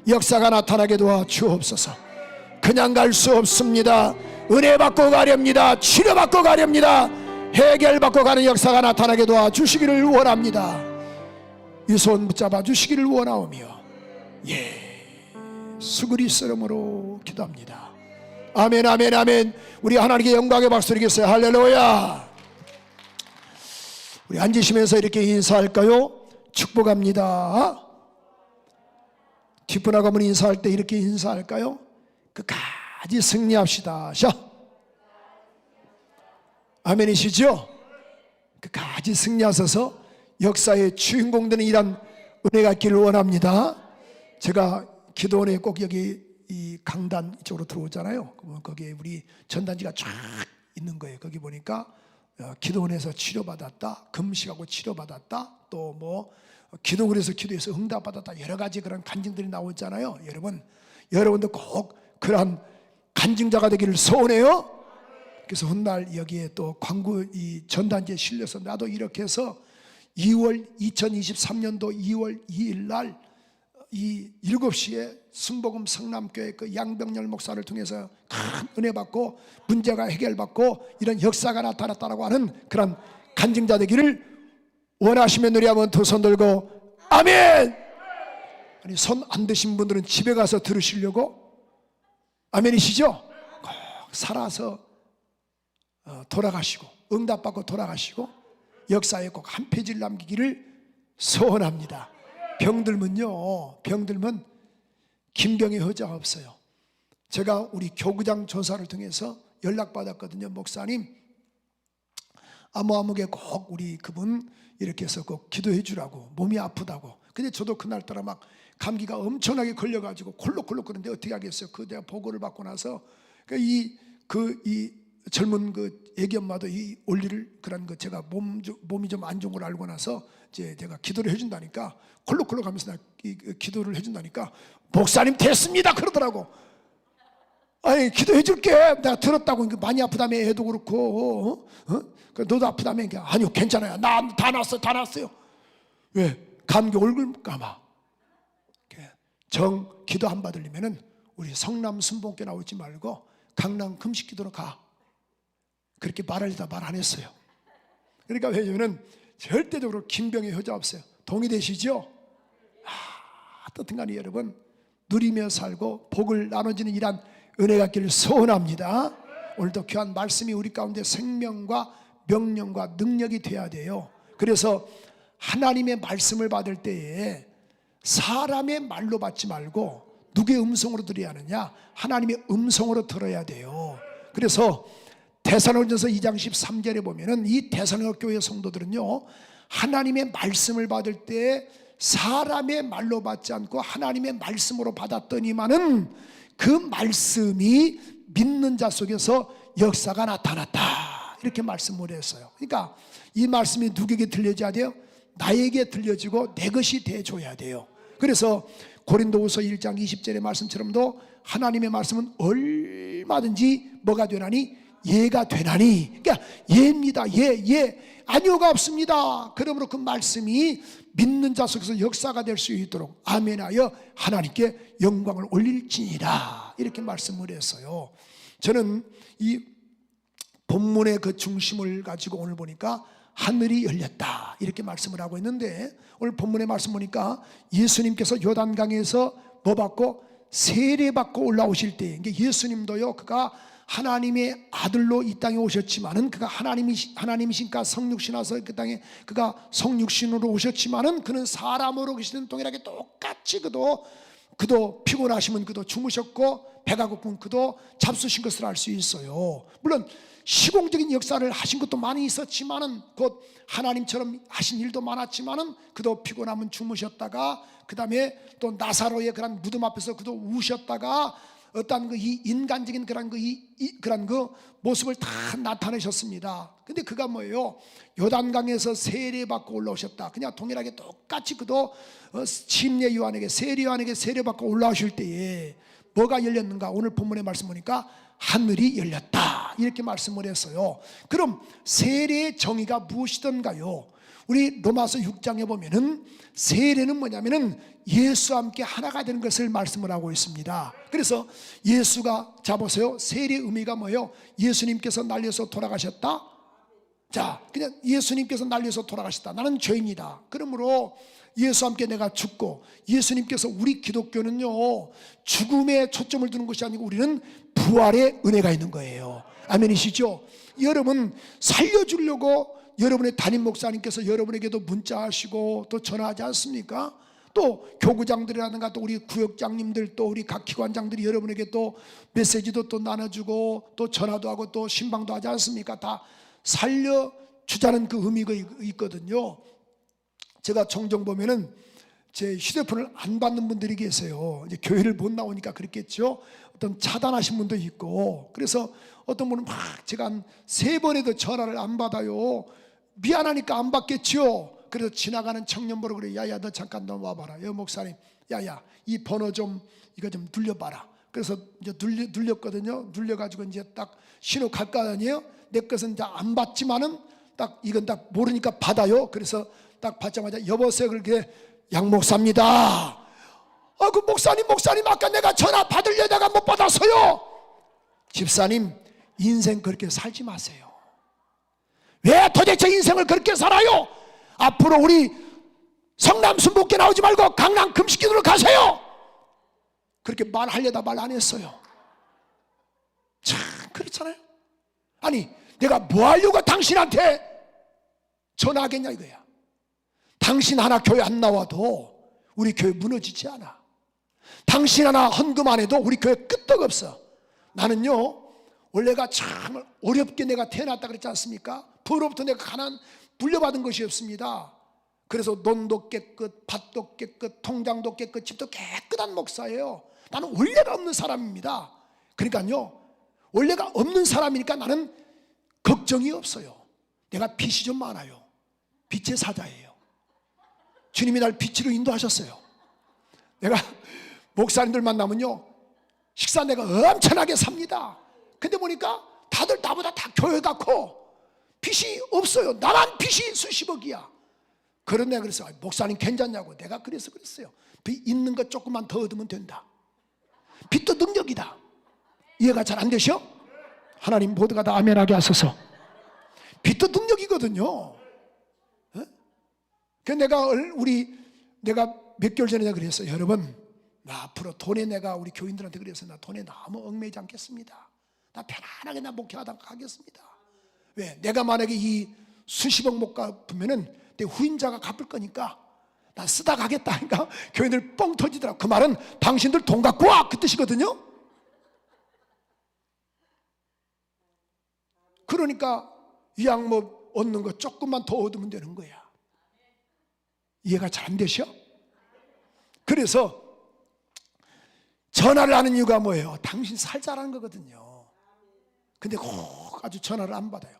역사가 나타나게 도와 주옵소서. 그냥 갈 수 없습니다. 은혜 받고 가렵니다. 치료 받고 가렵니다. 해결 받고 가는 역사가 나타나게 도와 주시기를 원합니다. 이 손 붙잡아 주시기를 원하오며 예수 그리스도 이름으로 기도합니다. 아멘 아멘 아멘. 우리 하나님께 영광의 박수 드리겠어요. 할렐루야. 우리 앉으시면서 이렇게 인사할까요? 축복합니다. 뒷분하고 한번 인사할 때 이렇게 인사할까요? 끝까지 승리합시다. 자, 아멘이시죠? 끝까지 승리하셔서 역사의 주인공 되는 이런 은혜가 있기를 원합니다. 제가 기도원에 꼭 여기 이 강단 이쪽으로 들어오잖아요. 그러면 거기에 우리 전단지가 쫙 있는 거예요. 거기 보니까 기도원에서 치료받았다, 금식하고 치료받았다, 또 뭐 기도원에서 기도해서 응답받았다, 여러 가지 그런 간증들이 나오잖아요. 여러분도 꼭 그런 간증자가 되기를 소원해요. 그래서 훗날 여기에 또 광고 이 전단지에 실려서 나도 이렇게 해서 2023년도 2월 2일 날 이 7시에 승복음 성남교회 그 양병열 목사를 통해서 큰 은혜 받고 문제가 해결받고 이런 역사가 나타났다라고 하는 그런 간증자 되기를 원하시면 우리 한번 두 손 들고 아멘. 아니 손 안 드신 분들은 집에 가서 들으시려고 아멘이시죠? 꼭 살아서 돌아가시고 응답받고 돌아가시고 역사에 꼭 한 페이지를 남기기를 소원합니다. 병들면 김병의 허자가 없어요. 제가 우리 교구장 조사를 통해서 연락받았거든요. 목사님 아무게 꼭 우리 그분 이렇게 해서 꼭 기도해 주라고, 몸이 아프다고. 근데 저도 그날따라 막 감기가 엄청나게 걸려가지고 콜록콜록 그런데 어떻게 하겠어요. 그 내가 보고를 받고 나서 이 젊은 그 애기 엄마도 이 올리를 그런 거 제가 몸이 좀 안 좋은 걸 알고 나서 이제 제가 기도를 해준다니까 콜록콜록 하면서 기도를 해준다니까 목사님 됐습니다 그러더라고. 아니 기도해 줄게 내가 들었다고. 많이 아프다며 애도 그렇고 너도 아프다며. 아니요 괜찮아요 나 다 났어요. 왜? 감기 얼굴 감아. 정 기도 안 받으려면은 우리 성남 순복교 나오지 말고 강남 금식기도로 가. 그렇게 말하려다 말 안 했어요. 그러니까 왜냐면 절대적으로 김병의 효자 없어요. 동의되시죠? 어떻든 간에 여러분 누리며 살고 복을 나눠지는 이런 은혜가 있기를 소원합니다. 오늘도 귀한 말씀이 우리 가운데 생명과 명령과 능력이 돼야 돼요. 그래서 하나님의 말씀을 받을 때에 사람의 말로 받지 말고 누구의 음성으로 들어야 하느냐? 하나님의 음성으로 들어야 돼요. 그래서 데살로니가서 2장 13절에 보면은 이 데살로니가 교회 성도들은요 하나님의 말씀을 받을 때 사람의 말로 받지 않고 하나님의 말씀으로 받았더니만은 그 말씀이 믿는 자 속에서 역사가 나타났다 이렇게 말씀을 했어요. 그러니까 이 말씀이 누구에게 들려줘야 돼요? 나에게 들려지고 내 것이 돼줘야 돼요. 그래서 고린도후서 1장 20절의 말씀처럼도 하나님의 말씀은 얼마든지 뭐가 되나니? 예가 되나니. 그러니까 예입니다. 예 아니오가 없습니다. 그러므로 그 말씀이 믿는 자 속에서 역사가 될 수 있도록 아멘하여 하나님께 영광을 올릴지니라 이렇게 말씀을 했어요. 저는 이 본문의 그 중심을 가지고 오늘 보니까 하늘이 열렸다 이렇게 말씀을 하고 있는데 오늘 본문의 말씀 보니까 예수님께서 요단강에서 뭐 받고 세례받고 올라오실 때 예수님도요 그가 하나님의 아들로 이 땅에 오셨지만은 그가 하나님이신가 성육신하서 그 땅에 그가 성육신으로 오셨지만은 그는 사람으로 계시는 동일하게 똑같이 그도 피곤하시면 그도 주무셨고 배가 고프면 그도 잡수신 것을 알 수 있어요. 물론 시공적인 역사를 하신 것도 많이 있었지만은 곧 하나님처럼 하신 일도 많았지만은 그도 피곤하면 주무셨다가 그 다음에 또 나사로의 그런 무덤 앞에서 그도 우셨다가 어떤 그 이 인간적인 그런 그 모습을 다 나타내셨습니다. 근데 그가 뭐예요? 요단강에서 세례받고 올라오셨다. 그냥 동일하게 똑같이 그도 침례 요한에게 세례 요한에게 세례받고 올라오실 때에 뭐가 열렸는가? 오늘 본문의 말씀 보니까 하늘이 열렸다 이렇게 말씀을 했어요. 그럼 세례의 정의가 무엇이던가요? 우리 로마서 6장에 보면은 세례는 뭐냐면은 예수와 함께 하나가 되는 것을 말씀을 하고 있습니다. 그래서 예수가, 자 보세요, 세례의 의미가 뭐예요? 예수님께서 날려서 돌아가셨다. 자, 그냥 예수님께서 날려서 돌아가셨다. 나는 죄인이다. 그러므로 예수와 함께 내가 죽고, 예수님께서, 우리 기독교는요 죽음에 초점을 두는 것이 아니고 우리는 부활의 은혜가 있는 거예요. 아멘이시죠? 여러분 살려주려고 여러분의 담임 목사님께서 여러분에게도 문자하시고 또 전화하지 않습니까? 또 교구장들이라든가 또 우리 구역장님들, 또 우리 각 기관장들이 여러분에게 또 메시지도 또 나눠주고 또 전화도 하고 또 신방도 하지 않습니까? 다 살려주자는 그 의미가 있거든요. 제가 종종 보면은 제 휴대폰을 안 받는 분들이 계세요. 이제 교회를 못 나오니까 그렇겠죠. 어떤 차단하신 분도 있고, 그래서 어떤 분은 막 제가 한 3번에도 전화를 안 받아요. 미안하니까 안 받겠죠. 그래서 지나가는 청년 보러 그래, 야야 너 잠깐 너 와봐라. 여 목사님, 야야 이 번호 좀 이거 좀 눌려봐라. 그래서 이제 눌렸거든요. 눌려가지고 이제 딱 신호 갈 거 아니에요. 내 것은 이제 안 받지만은 딱 이건 딱 모르니까 받아요. 그래서 딱 받자마자 여보세요, 그렇게 양 목사입니다. 그 목사님 아까 내가 전화 받으려다가 못 받았어요. 집사님, 인생 그렇게 살지 마세요. 왜 도대체 인생을 그렇게 살아요? 앞으로 우리 성남 순복교 나오지 말고 강남 금식기도로 가세요. 그렇게 말하려다 말 안 했어요. 참 그렇잖아요. 아니 내가 뭐 하려고 당신한테 전화하겠냐 이거야. 당신 하나 교회 안 나와도 우리 교회 무너지지 않아. 당신 하나 헌금 안 해도 우리 교회 끄떡없어. 나는요 원래가 참 어렵게 내가 태어났다 그랬지 않습니까? 부로부터 내가 가난 물려받은 것이 없습니다. 그래서 논도 깨끗, 밭도 깨끗, 통장도 깨끗, 집도 깨끗한 목사예요. 나는 원래가 없는 사람입니다. 그러니까요 원래가 없는 사람이니까 나는 걱정이 없어요. 내가 빚이 좀 많아요. 빚의 사자예요. 주님이 날 빚으로 인도하셨어요. 내가 목사님들 만나면요 식사 내가 엄청나게 삽니다. 근데 보니까 다들 나보다 다 교회 같고 빚이 없어요. 나만 빚이 수십억이야. 그런 내가 그랬어요. 목사님 괜찮냐고. 내가 그래서 그랬어요. 빚 있는 것 조금만 더 얻으면 된다. 빚도 능력이다. 이해가 잘 안 되셔? 하나님 모두가 다 아멘하게 하소서. 빚도 능력이거든요. 그 내가 몇 개월 전에 내가 그랬어요. 여러분 나 앞으로 돈에 내가 우리 교인들한테 그랬어요. 나 돈에 너무 얽매이지 않겠습니다. 나 편안하게 나 목회하다 가겠습니다. 왜? 내가 만약에 이 수십억 못 갚으면은 내 후임자가 갚을 거니까 나 쓰다 가겠다. 그러니까 교인들 뻥 터지더라고. 그 말은 당신들 돈 갖고 와 그 뜻이거든요. 그러니까 위양뭐 얻는 거 조금만 더 얻으면 되는 거야. 이해가 잘 안 되셔? 그래서 전화를 하는 이유가 뭐예요? 당신 살자라는 거거든요. 근데 꼭 아주 전화를 안 받아요.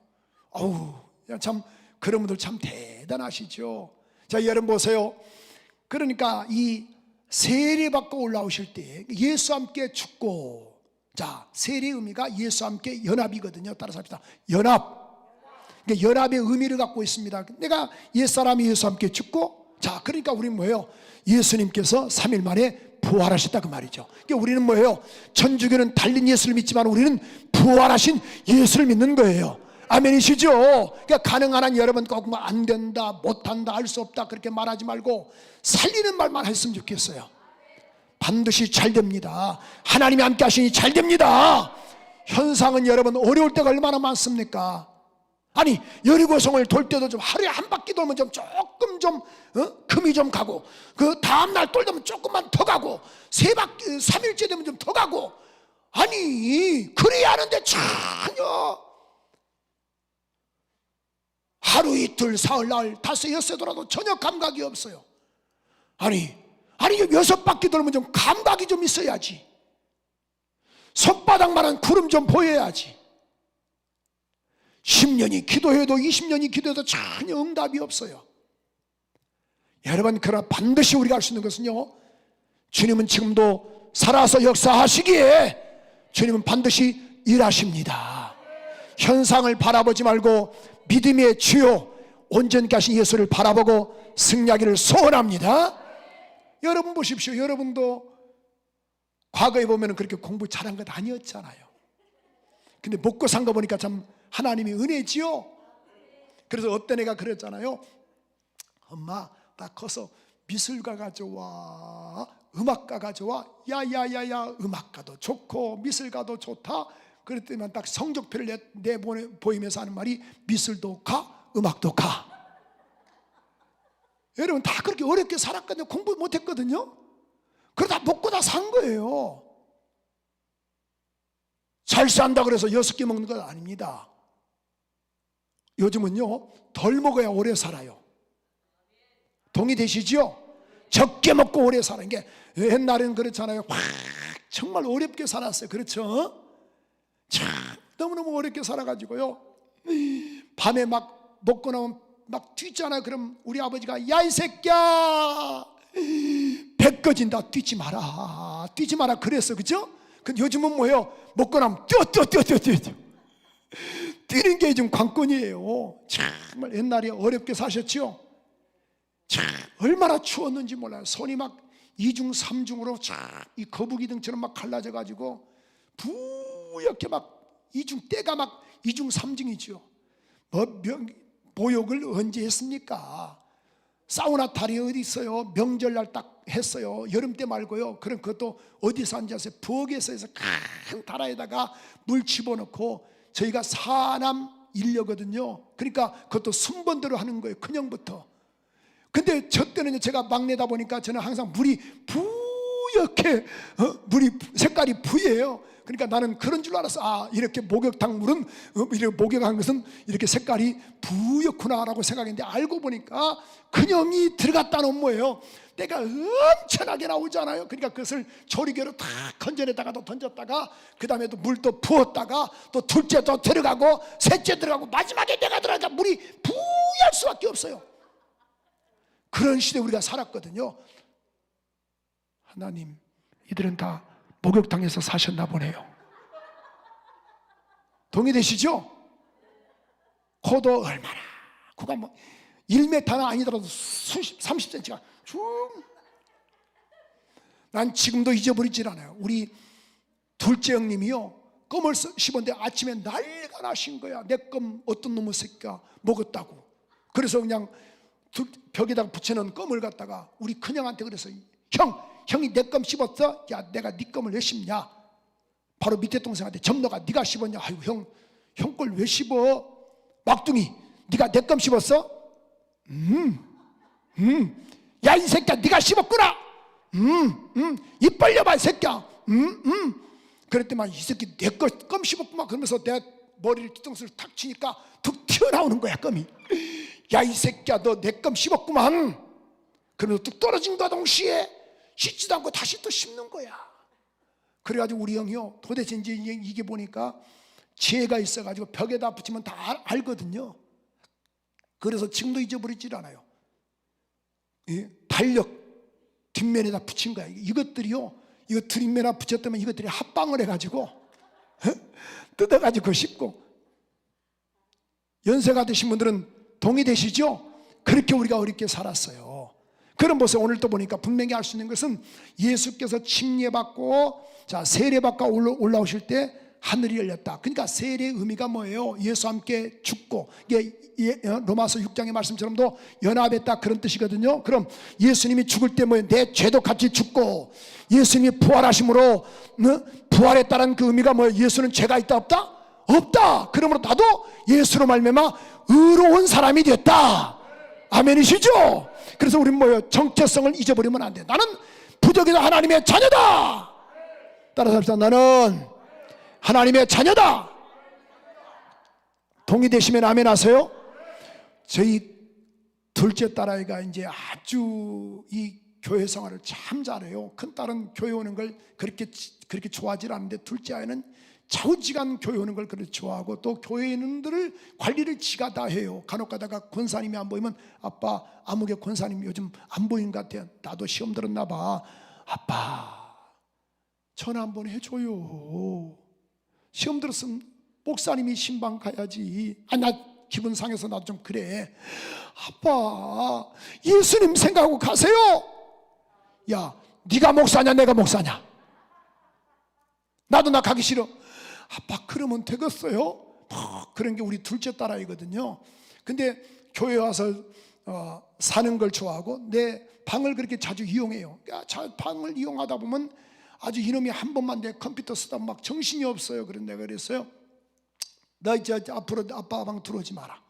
어우, 참 그런 분들 참 대단하시죠. 자, 여러분 보세요. 그러니까 이 세례 받고 올라오실 때 예수와 함께 죽고, 자, 세례의 의미가 예수와 함께 연합이거든요. 따라서 합시다. 연합. 그러니까 연합의 의미를 갖고 있습니다. 내가 옛사람이 예수와 함께 죽고, 자, 그러니까 우리는 뭐예요? 예수님께서 3일 만에 부활하셨다 그 말이죠. 그러니까 우리는 뭐예요? 천주교는 달린 예수를 믿지만 우리는 부활하신 예수를 믿는 거예요. 아멘이시죠? 그러니까 가능한 한 여러분 꼭 뭐 안 된다, 못한다, 할 수 없다 그렇게 말하지 말고 살리는 말만 했으면 좋겠어요. 반드시 잘 됩니다. 하나님이 함께 하시니 잘 됩니다. 현상은 여러분 어려울 때가 얼마나 많습니까? 아니 여리고성을 돌 때도 좀 하루에 한 바퀴 돌면 좀 조금 좀 금이 좀 가고, 그 다음날 돌면 조금만 더 가고, 3일째 되면 좀 더 가고, 아니 그래야 하는데 전혀 하루 이틀 사흘날 다섯 여섯 돌아도 전혀 감각이 없어요. 아니 6바퀴 돌면 좀 감각이 좀 있어야지. 손바닥만한 구름 좀 보여야지. 10년이 기도해도 20년이 기도해도 전혀 응답이 없어요. 여러분, 그러나 반드시 우리가 할 수 있는 것은요, 주님은 지금도 살아서 역사하시기에 주님은 반드시 일하십니다. 현상을 바라보지 말고 믿음의 주요 온전케 하신 예수를 바라보고 승리하기를 소원합니다. 여러분 보십시오. 여러분도 과거에 보면 그렇게 공부 잘한 것 아니었잖아요. 근데 먹고 산 거 보니까 참 하나님이 은혜지요. 그래서 어떤 애가 그랬잖아요. 엄마, 나 커서 미술가가 좋아, 음악가가 좋아. 야야야야, 음악가도 좋고 미술가도 좋다. 그랬더니 딱 성적표를 보이면서 하는 말이 미술도 가, 음악도 가. 여러분 다 그렇게 어렵게 살았거든요. 공부 못했거든요. 그러다 먹고 다 산 거예요. 잘 산다 그래서 6개 먹는 건 아닙니다. 요즘은요 덜 먹어야 오래 살아요. 동의되시죠? 적게 먹고 오래 사는 게, 옛날에는 그렇잖아요. 정말 어렵게 살았어요. 그렇죠? 참 너무너무 어렵게 살아가지고요, 밤에 막 먹고 나면 막 뛰잖아요. 그럼 우리 아버지가 야 이 새끼야, 배 꺼진다, 뛰지 마라, 뛰지 마라 그랬어. 그죠? 근데 요즘은 뭐예요? 먹고 나면 뛰어 뛰는 게 좀 관건이에요. 정말 옛날에 어렵게 사셨죠? 참 얼마나 추웠는지 몰라요. 손이 막 2중 3중으로 이 거북이 등처럼 막 갈라져 가지고 부옇게 막 때가 막 2중 3중이죠. 보욕을 언제 했습니까? 사우나 탈이 어디 있어요? 명절날 딱 했어요. 여름 때 말고요. 그럼 그것도 어디서 앉아서 부엌에서 해서 큰 다라에다가 물 집어넣고, 저희가 사남 일녀거든요. 그러니까 그것도 순번대로 하는 거예요. 큰형부터. 근데 저 때는 제가 막내다 보니까 저는 항상 물이 부옇게, 물이 색깔이 부예요. 그러니까 나는 그런 줄 알았어. 아, 이렇게 목욕탕 물은, 이렇게 목욕한 것은 이렇게 색깔이 부옇구나라고 생각했는데, 알고 보니까 큰형이 들어갔다 놓은 뭐예요? 때가 엄청나게 나오잖아요. 그러니까 그것을 조리개로 다 건져내다가 또 던졌다가, 그 다음에 또 물 또 부었다가 또 둘째 또 들어가고 셋째 들어가고 마지막에 내가 들어가니까 물이 부을 수밖에 없어요. 그런 시대에 우리가 살았거든요. 하나님, 이들은 다 목욕탕에서 사셨나 보네요. 동의되시죠? 코도 얼마나, 코가 뭐 1m는 아니더라도 30cm가 쭉. 난 지금도 잊어버리질 않아요. 우리 둘째 형님이요, 껌을 씹었는데 아침에 난리가 나신 거야. 내 껌 어떤 놈의 새끼가 먹었다고. 그래서 그냥 벽에다가 붙여놓은 껌을 갖다가 우리 큰형한테 그랬어요. 형이 내 껌 씹었어? 야, 내가 네 껌을 왜 씹냐? 바로 밑에 동생한테, 점너가 네가 씹었냐? 아이고 형 걸 왜 씹어? 막둥이, 네가 내 껌 씹었어? 야, 이 새끼야, 네가 씹었구나. 입 벌려봐, 이 새끼야. 그랬더니 이 새끼 내 껌 씹었구만. 그러면서 내 머리를 뒤통수를 탁 치니까 툭 튀어나오는 거야, 껌이. 야, 이 새끼야, 너 내 껌 씹었구만. 그러면서 뚝 떨어진다 동시에 씻지도 않고 다시 또 씹는 거야. 그래가지고 우리 형이요, 도대체 이제 이게 보니까 지혜가 있어가지고 벽에다 붙이면 다 알거든요. 그래서 지금도 잊어버리질 않아요. 달력 뒷면에다 붙인 거야. 이것들이요, 이거 뒷면에다 붙였다면 이것들이 합방을 해가지고 뜯어가지고 씹고. 연세가 되신 분들은 동의되시죠? 그렇게 우리가 어렵게 살았어요. 그런 모습 오늘 또 보니까 분명히 알 수 있는 것은, 예수께서 침례받고 세례받고 올라오실 때 하늘이 열렸다. 그러니까 세례의 의미가 뭐예요? 예수와 함께 죽고, 이게 로마서 6장의 말씀처럼도 연합했다, 그런 뜻이거든요. 그럼 예수님이 죽을 때 뭐예요? 내 죄도 같이 죽고, 예수님이 부활하심으로 부활했다는 그 의미가 뭐예요? 예수는 죄가 있다 없다? 없다. 그러므로 나도 예수로 말미암아 의로운 사람이 됐다. 아멘이시죠? 그래서 우리는 뭐예요? 정체성을 잊어버리면 안 돼. 나는 부족해도 하나님의 자녀다. 따라서 합시다. 나는 하나님의 자녀다. 동의되시면 아멘 하세요. 저희 둘째 딸아이가 이제 아주 이 교회 생활을 참 잘해요. 큰 딸은 교회 오는 걸 그렇게 좋아하지 않는데, 둘째 아이는 좌우지간 교회 오는 걸 그렇게 좋아하고, 또 교회 있는들을 관리를 지가 다 해요. 간혹 가다가 권사님이 안 보이면, 아빠 아무개 권사님 요즘 안 보이는 것 같아요. 나도 시험 들었나 봐. 아빠 전화 한번 해줘요. 시험 들었으면 목사님이 신방 가야지. 나 기분 상해서 나도 좀 그래. 아빠, 예수님 생각하고 가세요. 야, 네가 목사냐 내가 목사냐? 나도 나 가기 싫어. 아빠, 그러면 되겠어요? 그런 게 우리 둘째 딸아이거든요. 근데 교회 와서 사는 걸 좋아하고 내 방을 그렇게 자주 이용해요. 방을 이용하다 보면 아주 이놈이 한 번만 내 컴퓨터 쓰다 막 정신이 없어요. 그런 내가 그랬어요. 너 이제 앞으로 아빠 방 들어오지 마라.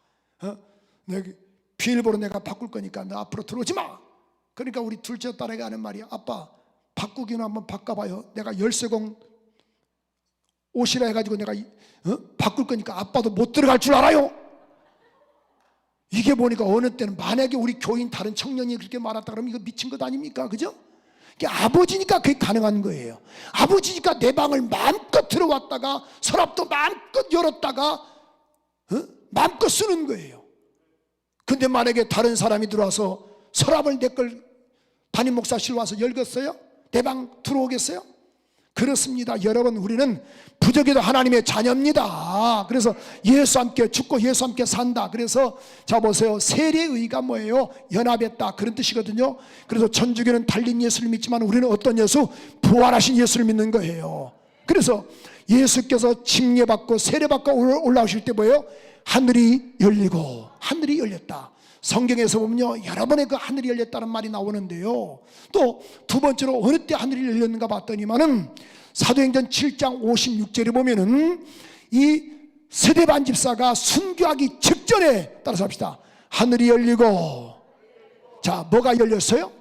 비밀번호 내가 바꿀 거니까 너 앞으로 들어오지 마. 그러니까 우리 둘째 딸에게 하는 말이, 아빠 바꾸기는 한번 바꿔봐요. 내가 열쇠공 옷이라 해가지고 내가 바꿀 거니까 아빠도 못 들어갈 줄 알아요. 이게 보니까 어느 때는 만약에 우리 교인 다른 청년이 그렇게 말했다 그러면 이거 미친 것 아닙니까? 그죠? 아버지니까 그게 가능한 거예요. 아버지니까 내 방을 마음껏 들어왔다가 서랍도 마음껏 열었다가 마음껏 쓰는 거예요. 근데 만약에 다른 사람이 들어와서 서랍을 내 걸 담임 목사실 와서 열겠어요? 내 방 들어오겠어요? 그렇습니다. 여러분, 우리는 부족해도 하나님의 자녀입니다. 그래서 예수 함께 죽고 예수 함께 산다. 그래서 자 보세요, 세례의가 뭐예요? 연합했다, 그런 뜻이거든요. 그래서 천주교는 달린 예수를 믿지만 우리는 어떤 예수? 부활하신 예수를 믿는 거예요. 그래서 예수께서 징례받고 세례받고 올라오실 때 뭐예요? 하늘이 열리고, 하늘이 열렸다. 성경에서 보면요, 여러 번의 그 하늘이 열렸다는 말이 나오는데요, 또 두 번째로 어느 때 하늘이 열렸는가 봤더니만은 사도행전 7장 56절에 보면은 이 스데반 집사가 순교하기 직전에, 따라서 합시다, 하늘이 열리고. 자, 뭐가 열렸어요?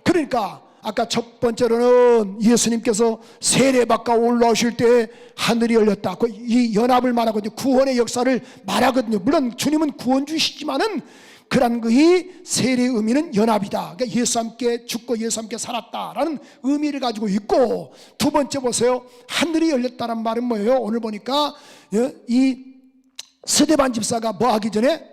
그러니까 아까 첫 번째로는 예수님께서 세례받고 올라오실 때 하늘이 열렸다. 이 연합을 말하고 구원의 역사를 말하거든요. 물론 주님은 구원주시지만은 그런 이 세례의 의미는 연합이다. 그러니까 예수 함께 죽고 예수 함께 살았다라는 의미를 가지고 있고, 두 번째 보세요. 하늘이 열렸다는 말은 뭐예요? 오늘 보니까 이 스데반 집사가 뭐 하기 전에,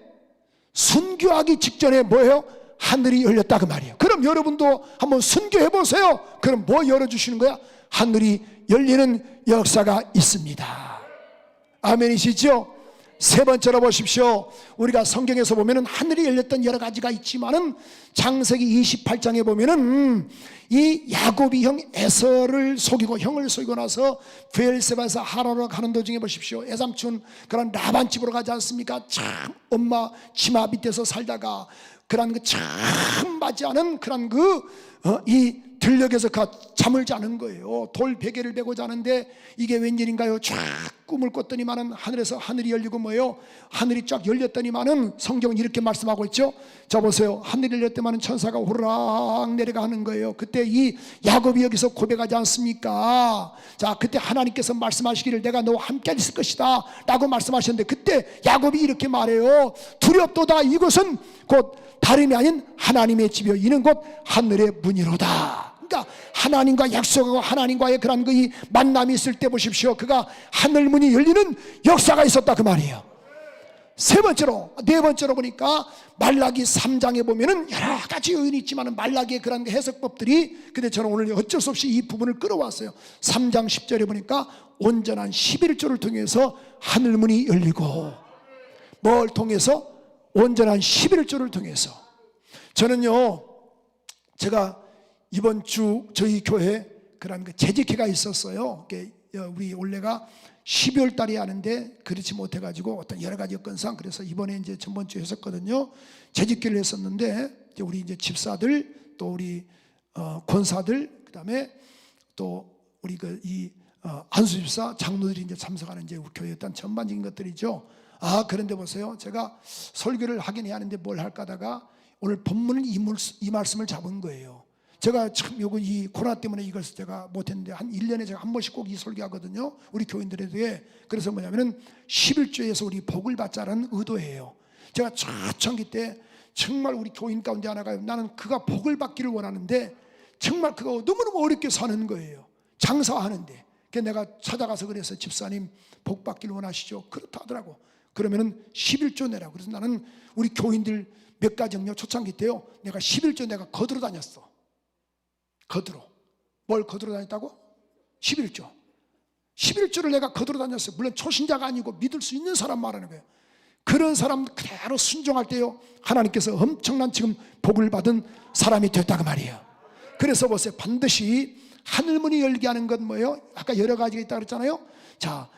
순교하기 직전에 뭐예요? 하늘이 열렸다, 그 말이에요. 그럼 여러분도 한번 순교해 보세요. 그럼 뭐 열어주시는 거야? 하늘이 열리는 역사가 있습니다. 아멘이시죠? 세 번째로 보십시오. 우리가 성경에서 보면은 하늘이 열렸던 여러 가지가 있지만은 창세기 28장에 보면은 이 야곱이 형 에서를 속이고, 형을 속이고 나서 브엘세바에서 하라로 가는 도중에 보십시오, 애삼촌 그런 라반 집으로 가지 않습니까? 참 엄마 치마 밑에서 살다가 그런 그 참 맞지 않은 그런 이 들녘에서 잠을 자는 거예요. 돌 베개를 베고 자는데 이게 웬일인가요? 쫙 꿈을 꿨더니만은 하늘에서 하늘이 열리고 뭐예요? 하늘이 쫙 열렸더니만은 성경은 이렇게 말씀하고 있죠. 자 보세요, 하늘이 열렸더니만은 천사가 호락 내려가는 거예요. 그때 이 야곱이 여기서 고백하지 않습니까? 자, 그때 하나님께서 말씀하시기를 내가 너와 함께 있을 것이다 라고 말씀하셨는데, 그때 야곱이 이렇게 말해요. 두렵도다, 이곳은 곧 다름이 아닌 하나님의 집이요 이는 곧 하늘의 문이로다. 그러니까 하나님과 약속하고 하나님과의 그런 이 만남이 있을 때 보십시오, 그가 하늘 문이 열리는 역사가 있었다, 그 말이에요. 네 번째로 보니까 말라기 3장에 보면은 여러 가지 요인이 있지만 말라기의 그런 해석법들이, 근데 저는 오늘 어쩔 수 없이 이 부분을 끌어왔어요. 3장 10절에 보니까 온전한 11조를 통해서 하늘 문이 열리고, 뭘 통해서? 온전한 11조를 통해서. 저는요, 제가 이번 주 저희 교회 그런 재직회가 있었어요. 우리 원래가 12월 달에 하는데 그렇지 못해가지고 어떤 여러 가지 여건상, 그래서 이번에 이제 전번 주에 했었거든요. 재직회를 했었는데 이제 우리 이제 집사들, 또 우리 권사들, 그다음에 또 우리 안수 집사, 장로들이 이제 참석하는 이제 우리 교회 어떤 전반적인 것들이죠. 그런데 보세요, 제가 설교를 하긴 해야 하는데 뭘 할까 하다가 오늘 본문은 이 말씀을 잡은 거예요. 제가 참 이 코로나 때문에 이것을 제가 못했는데 한 1년에 제가 한 번씩 꼭 이 설교하거든요, 우리 교인들에게. 그래서 뭐냐면은 11조에서 우리 복을 받자는 의도예요. 제가 초창기 때 정말 우리 교인 가운데 하나가, 나는 그가 복을 받기를 원하는데 정말 그가 너무너무 어렵게 사는 거예요, 장사하는데. 그래서 내가 찾아가서 그래서, 집사님 복 받기를 원하시죠? 그렇다 하더라고. 그러면은 11조 내라고. 그래서 나는 우리 교인들 몇 가정요, 초창기 때요, 내가 11조 내가 거들어 다녔어. 거들어. 뭘 거들어 다녔다고? 11조를 내가 거들어 다녔어요. 물론 초신자가 아니고 믿을 수 있는 사람 말하는 거예요. 그런 사람 그대로 순종할 때요, 하나님께서 엄청난 지금 복을 받은 사람이 됐다고 말이에요. 그래서 보세요. 반드시 하늘문이 열리게 하는 건 뭐예요? 아까 여러 가지가 있다고 그랬잖아요. 자,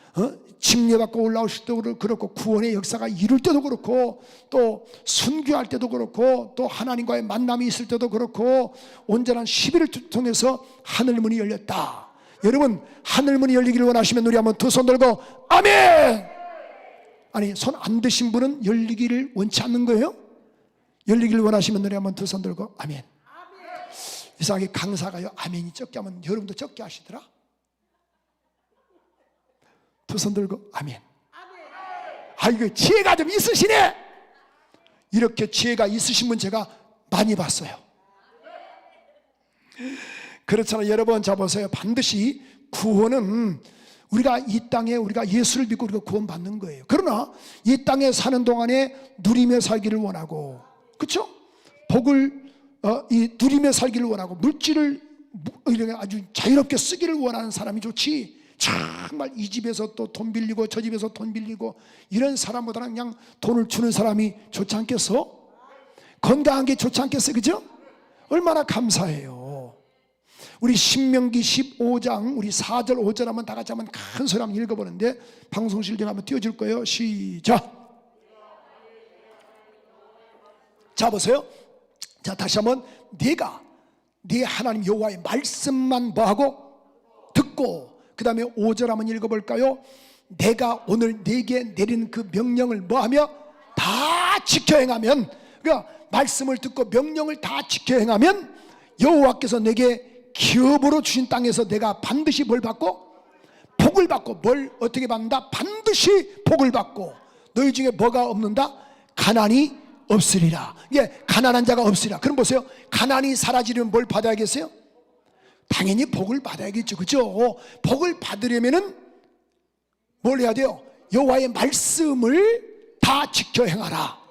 침례받고 올라오실 때도 그렇고, 구원의 역사가 이룰 때도 그렇고, 또 순교할 때도 그렇고, 또 하나님과의 만남이 있을 때도 그렇고, 온전한 시비를 통해서 하늘문이 열렸다. 여러분, 하늘문이 열리기를 원하시면 우리 한번 두 손 들고 아멘! 아니, 손 안 드신 분은 열리기를 원치 않는 거예요? 열리기를 원하시면 우리 한번 두 손 들고 아멘. 이상하게 강사가요, 아멘이 적게 하면 여러분도 적게 하시더라. 두 손 들고 아멘. 아이고, 지혜가 좀 있으시네. 이렇게 지혜가 있으신 분 제가 많이 봤어요. 그렇잖아요. 여러분, 자 보세요. 반드시 구원은 우리가 이 땅에 우리가 예수를 믿고 우리가 구원받는 거예요. 그러나 이 땅에 사는 동안에 누리며 살기를 원하고, 그렇죠? 복을 누리며 살기를 원하고, 물질을 아주 자유롭게 쓰기를 원하는 사람이 좋지, 정말 이 집에서 또 돈 빌리고 저 집에서 돈 빌리고 이런 사람보다는 그냥 돈을 주는 사람이 좋지 않겠어? 건강한 게 좋지 않겠어? 그죠? 얼마나 감사해요. 우리 신명기 15장 우리 4절 5절 한번 다 같이 한번 큰 소리 한번 읽어보는데, 방송실 좀 한번 띄워줄 거예요. 시작. 자 보세요. 자 다시 한번, 네가 네 하나님 여호와의 말씀만 뭐하고 듣고, 그 다음에 5절 한번 읽어볼까요? 내가 오늘 네게 내리는 그 명령을 뭐하며 다 지켜 행하면, 그러니까 말씀을 듣고 명령을 다 지켜 행하면 여호와께서 내게 기업으로 주신 땅에서 내가 반드시 뭘 받고? 복을 받고. 뭘 어떻게 받는다? 반드시 복을 받고, 너희 중에 뭐가 없는다? 가난이 없으리라. 예, 가난한 자가 없으리라. 그럼 보세요. 가난이 사라지려면 뭘 받아야겠어요? 당연히 복을 받아야겠죠. 그죠? 복을 받으려면은 뭘 해야 돼요? 여호와의 말씀을 다 지켜 행하라.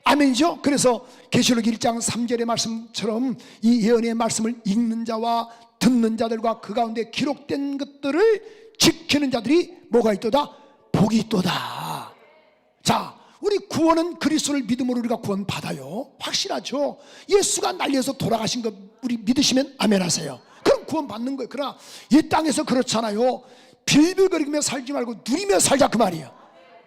아멘이죠? 그래서 계시록 1장 3절의 말씀처럼 이 예언의 말씀을 읽는 자와 듣는 자들과 그 가운데 기록된 것들을 지키는 자들이 뭐가 있도다? 복이 있도다. 자, 우리 구원은 그리스도를 믿음으로 우리가 구원 받아요. 확실하죠? 예수가 날려서 돌아가신 거 우리 믿으시면 아멘 하세요. 그럼 구원 받는 거예요. 그러나 이 땅에서 그렇잖아요. 빌빌거리며 살지 말고 누리며 살자, 그 말이에요.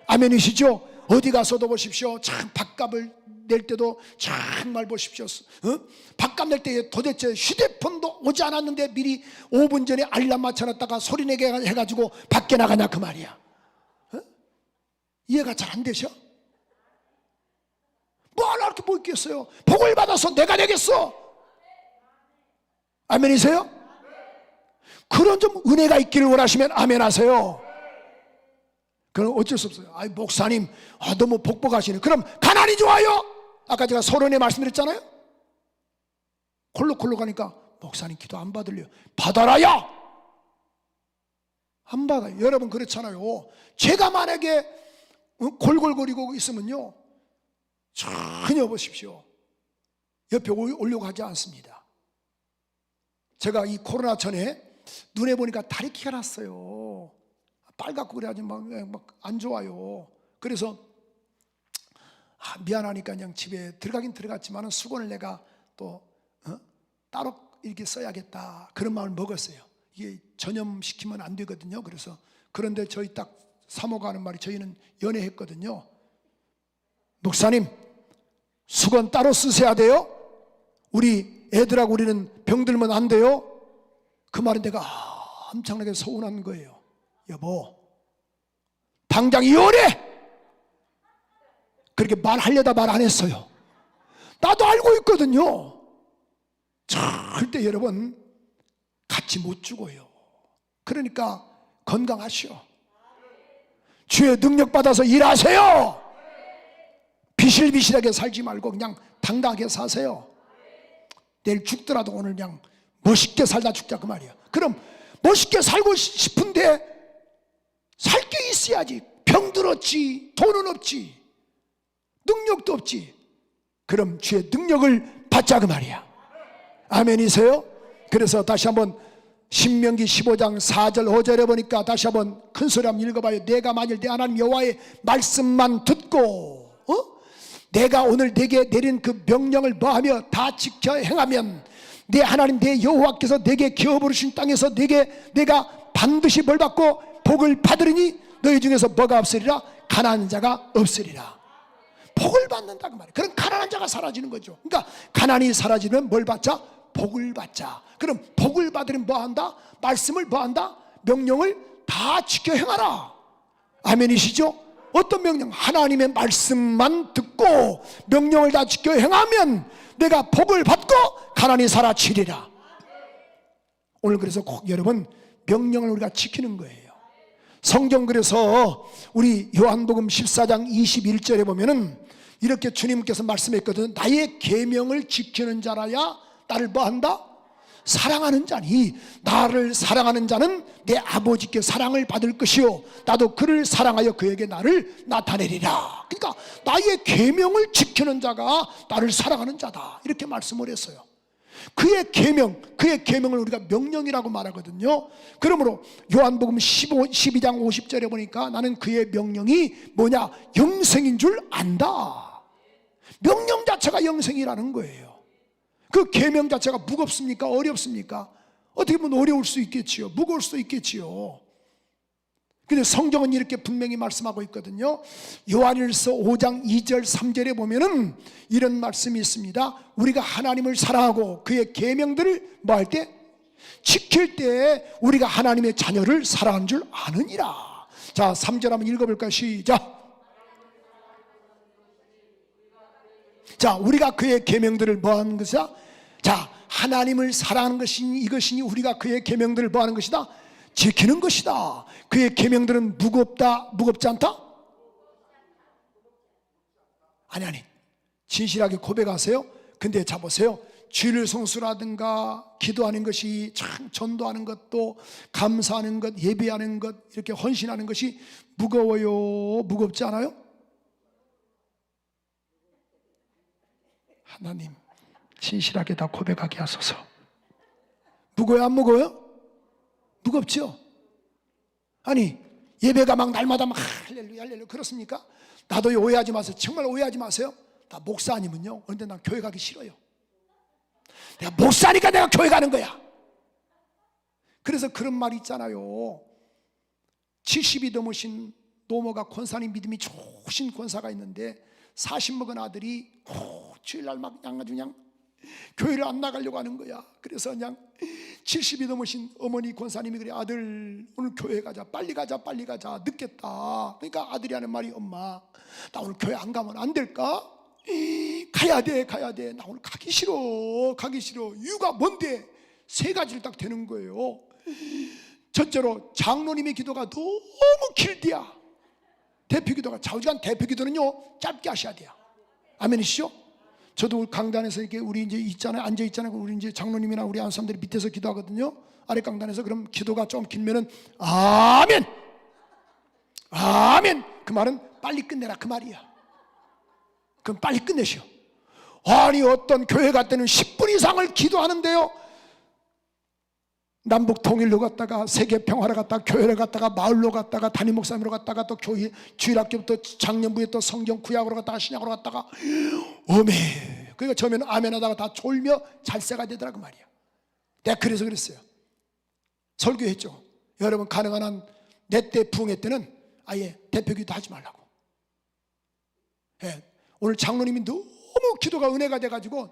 아멘이시죠? 어디 가서도 보십시오. 참 밥값을 낼 때도 정말 보십시오. 밥값 낼 때 도대체 휴대폰도 오지 않았는데 미리 5분 전에 알람 맞춰놨다가 소리내게 해가지고 밖에 나가냐, 그 말이야. 이해가 잘 안 되셔? 뭐하나 이렇게 뭐 있겠어요? 복을 받아서 내가 되겠어. 아멘이세요? 그런 좀 은혜가 있기를 원하시면 아멘 하세요. 그럼 어쩔 수 없어요. 아이, 목사님, 너무 복복하시네. 그럼 가난이 좋아요? 아까 제가 서론에 말씀드렸잖아요. 콜록콜록 하니까 목사님 기도 안 받을래요. 받아라야. 안 받아요. 여러분 그렇잖아요. 제가 만약에 골골거리고 있으면요, 전혀 보십시오, 옆에 오려고 하지 않습니다. 제가 이 코로나 전에 눈에 보니까 다리키가 났어요. 빨갛고 그래가지고 막 안 좋아요. 그래서 미안하니까 그냥 집에 들어가긴 들어갔지만 수건을 내가 또 따로 이렇게 써야겠다, 그런 마음을 먹었어요. 이게 전염시키면 안 되거든요. 그래서 그런데 저희 딱 사모가 하는 말이, 저희는 연애했거든요. 목사님, 수건 따로 쓰셔야 돼요. 우리 애들하고 우리는 병들면 안 돼요. 그 말은 내가 엄청나게 서운한 거예요. 여보, 당장 이혼해! 그렇게 말하려다 말 안 했어요. 나도 알고 있거든요. 절대 여러분 같이 못 죽어요. 그러니까 건강하시오. 주의 능력 받아서 일하세요. 비실비실하게 살지 말고 그냥 당당하게 사세요. 내일 죽더라도 오늘 그냥 멋있게 살다 죽자, 그 말이야. 그럼 멋있게 살고 싶은데 살 게 있어야지. 병들었지, 돈은 없지, 능력도 없지. 그럼 주의 능력을 받자, 그 말이야. 아멘이세요? 그래서 다시 한번 신명기 15장 4절 5절에 보니까 다시 한번 큰 소리 한번 읽어봐요. 내가 만일 내 하나님 여호와의 말씀만 듣고 내가 오늘 내게 내린 그 명령을 뭐하며 다 지켜 행하면 내 하나님 내 여호와께서 내게 기어 부르신 땅에서 내가 반드시 벌 받고 복을 받으리니 너희 중에서 뭐가 없으리라? 가난한 자가 없으리라. 복을 받는다 그 말이에요. 그럼 가난한 자가 사라지는 거죠. 그러니까 가난이 사라지면 뭘 받자? 복을 받자. 그럼 복을 받으면 뭐한다? 말씀을 뭐한다? 명령을 다 지켜 행하라. 아멘이시죠? 어떤 명령? 하나님의 말씀만 듣고 명령을 다 지켜 행하면 내가 복을 받고 가난이 사라지리라. 오늘 그래서 꼭 여러분 명령을 우리가 지키는 거예요. 성경 그래서 우리 요한복음 14장 21절에 보면은 이렇게 주님께서 말씀했거든. 나의 계명을 지키는 자라야 나를 뭐한다? 사랑하는 자니 나를 사랑하는 자는 내 아버지께 사랑을 받을 것이요 나도 그를 사랑하여 그에게 나를 나타내리라. 그러니까 나의 계명을 지키는 자가 나를 사랑하는 자다 이렇게 말씀을 했어요. 그의 계명을 우리가 명령이라고 말하거든요. 그러므로 요한복음 12장 50절에 보니까 나는 그의 명령이 뭐냐? 영생인 줄 안다. 명령 자체가 영생이라는 거예요. 그 계명 자체가 무겁습니까? 어렵습니까? 어떻게 보면 어려울 수 있겠지요. 무거울 수도 있겠지요. 근데 성경은 이렇게 분명히 말씀하고 있거든요. 요한일서 5장 2절 3절에 보면은 이런 말씀이 있습니다. 우리가 하나님을 사랑하고 그의 계명들을 뭐 할 때? 지킬 때 우리가 하나님의 자녀를 사랑하는 줄 아느니라. 자, 3절 한번 읽어볼까요? 시작. 자, 우리가 그의 계명들을 뭐 하는 것이야? 자, 하나님을 사랑하는 것이니 이것이니 우리가 그의 계명들을 뭐 하는 것이다? 지키는 것이다. 그의 계명들은 무겁지 않다? 아니 진실하게 고백하세요. 근데 자 보세요. 주일 성수라든가 기도하는 것이 참 전도하는 것도 감사하는 것 예배하는 것 이렇게 헌신하는 것이 무거워요? 무겁지 않아요? 하나님 진실하게 다 고백하게 하소서. 무거워요? 안 무거워요? 무겁죠? 아니 예배가 막 날마다 막 할렐루야 할렐루야 그렇습니까? 나도 오해하지 마세요. 정말 오해하지 마세요. 나 목사 아니면요 그런데 난 교회 가기 싫어요. 내가 목사니까 내가 교회 가는 거야. 그래서 그런 말이 있잖아요. 70이 넘으신 노모가 권사님 믿음이 좋으신 권사가 있는데 40 먹은 아들이 주일날 막 아주 그냥 교회를 안 나가려고 하는 거야. 그래서 그냥 70이 넘으신 어머니 권사님이 그래 아들 오늘 교회 가자 빨리 가자 늦겠다. 그러니까 아들이 하는 말이 엄마 나 오늘 교회 안 가면 안 될까? 가야 돼 나 오늘 가기 싫어 이유가 뭔데? 세 가지를 딱 되는 거예요. 첫째로 장로님의 기도가 너무 길디야. 대표 기도가 좌우지간 대표 기도는요 짧게 하셔야 돼요. 아멘이시죠? 저도 강단에서 이렇게 우리 이제 있잖아요. 앉아 있잖아요. 우리 이제 장로님이나 우리 안 사람들이 밑에서 기도하거든요. 아래 강단에서 그럼 기도가 좀 길면은 아멘 그 말은 빨리 끝내라 그 말이야. 그럼 빨리 끝내시오. 아니 어떤 교회 갈 때는 10분 이상을 기도하는데요 남북 통일로 갔다가 세계 평화를 갔다가 교회를 갔다가 마을로 갔다가 담임 목사님으로 갔다가 또 교회 주일학교부터 작년부에 또 성경 구약으로 갔다가 신약으로 갔다가 어메 그러니까 처음에는 아멘하다가 다 졸며 잘새가 되더라 그 말이야. 내가 그래서 그랬어요. 설교했죠. 여러분 가능한 한 내 때 부흥회 때는 아예 대표기도 하지 말라고. 예, 오늘 장로님이 너무 기도가 은혜가 돼가지고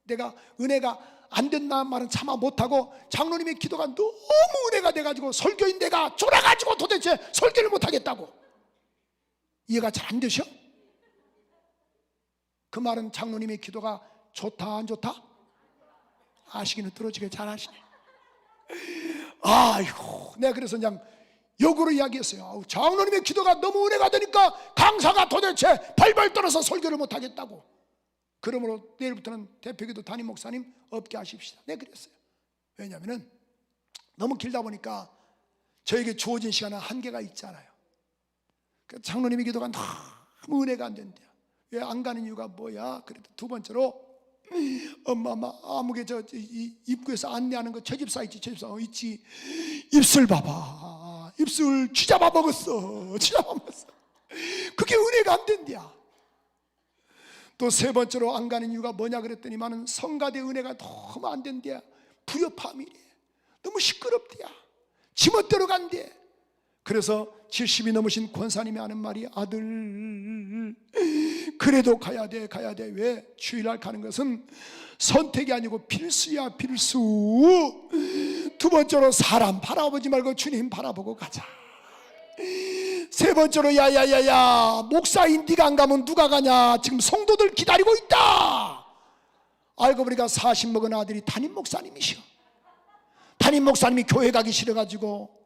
내가 은혜가 안 된다는 말은 차마 못하고 장로님의 기도가 너무 은혜가 돼가지고 설교인 내가 쫄아가지고 도대체 설교를 못하겠다고. 이해가 잘 안 되셔? 그 말은 장로님의 기도가 좋다 안 좋다? 아시기는 떨어지게 잘 아시네. 아이고 내가 그래서 그냥 역으로 이야기했어요. 장로님의 기도가 너무 은혜가 되니까 강사가 도대체 발발 떨어서 설교를 못하겠다고. 그러므로 내일부터는 대표기도 담임 목사님 없게 하십시다. 네 그랬어요. 왜냐하면 너무 길다 보니까 저에게 주어진 시간은 한계가 있잖아요. 장로님의 기도가 너무 은혜가 안 된대요. 왜 안 가는 이유가 뭐야? 그래도 두 번째로 엄마 아무개 저 입구에서 안내하는 거 저 집사 있지 저 집사 있지 입술 봐봐 입술 쥐잡아 먹었어. 쥐잡아 먹었어. 그게 은혜가 안 된대야. 또 세 번째로 안 가는 이유가 뭐냐 그랬더니만은 성가대 은혜가 너무 안 된대야. 불협화음이래. 너무 시끄럽대야. 지멋대로 간대. 그래서 70이 넘으신 권사님이 하는 말이, 아들 그래도 가야 돼. 왜? 주일날 가는 것은 선택이 아니고 필수야, 필수. 두 번째로 사람 바라보지 말고 주님 바라보고 가자. 세 번째로 야야야야, 목사인 네가 안 가면 누가 가냐. 지금 성도들 기다리고 있다. 알고 보니까 40 먹은 아들이 담임 목사님이셔. 담임 목사님이 교회 가기 싫어가지고.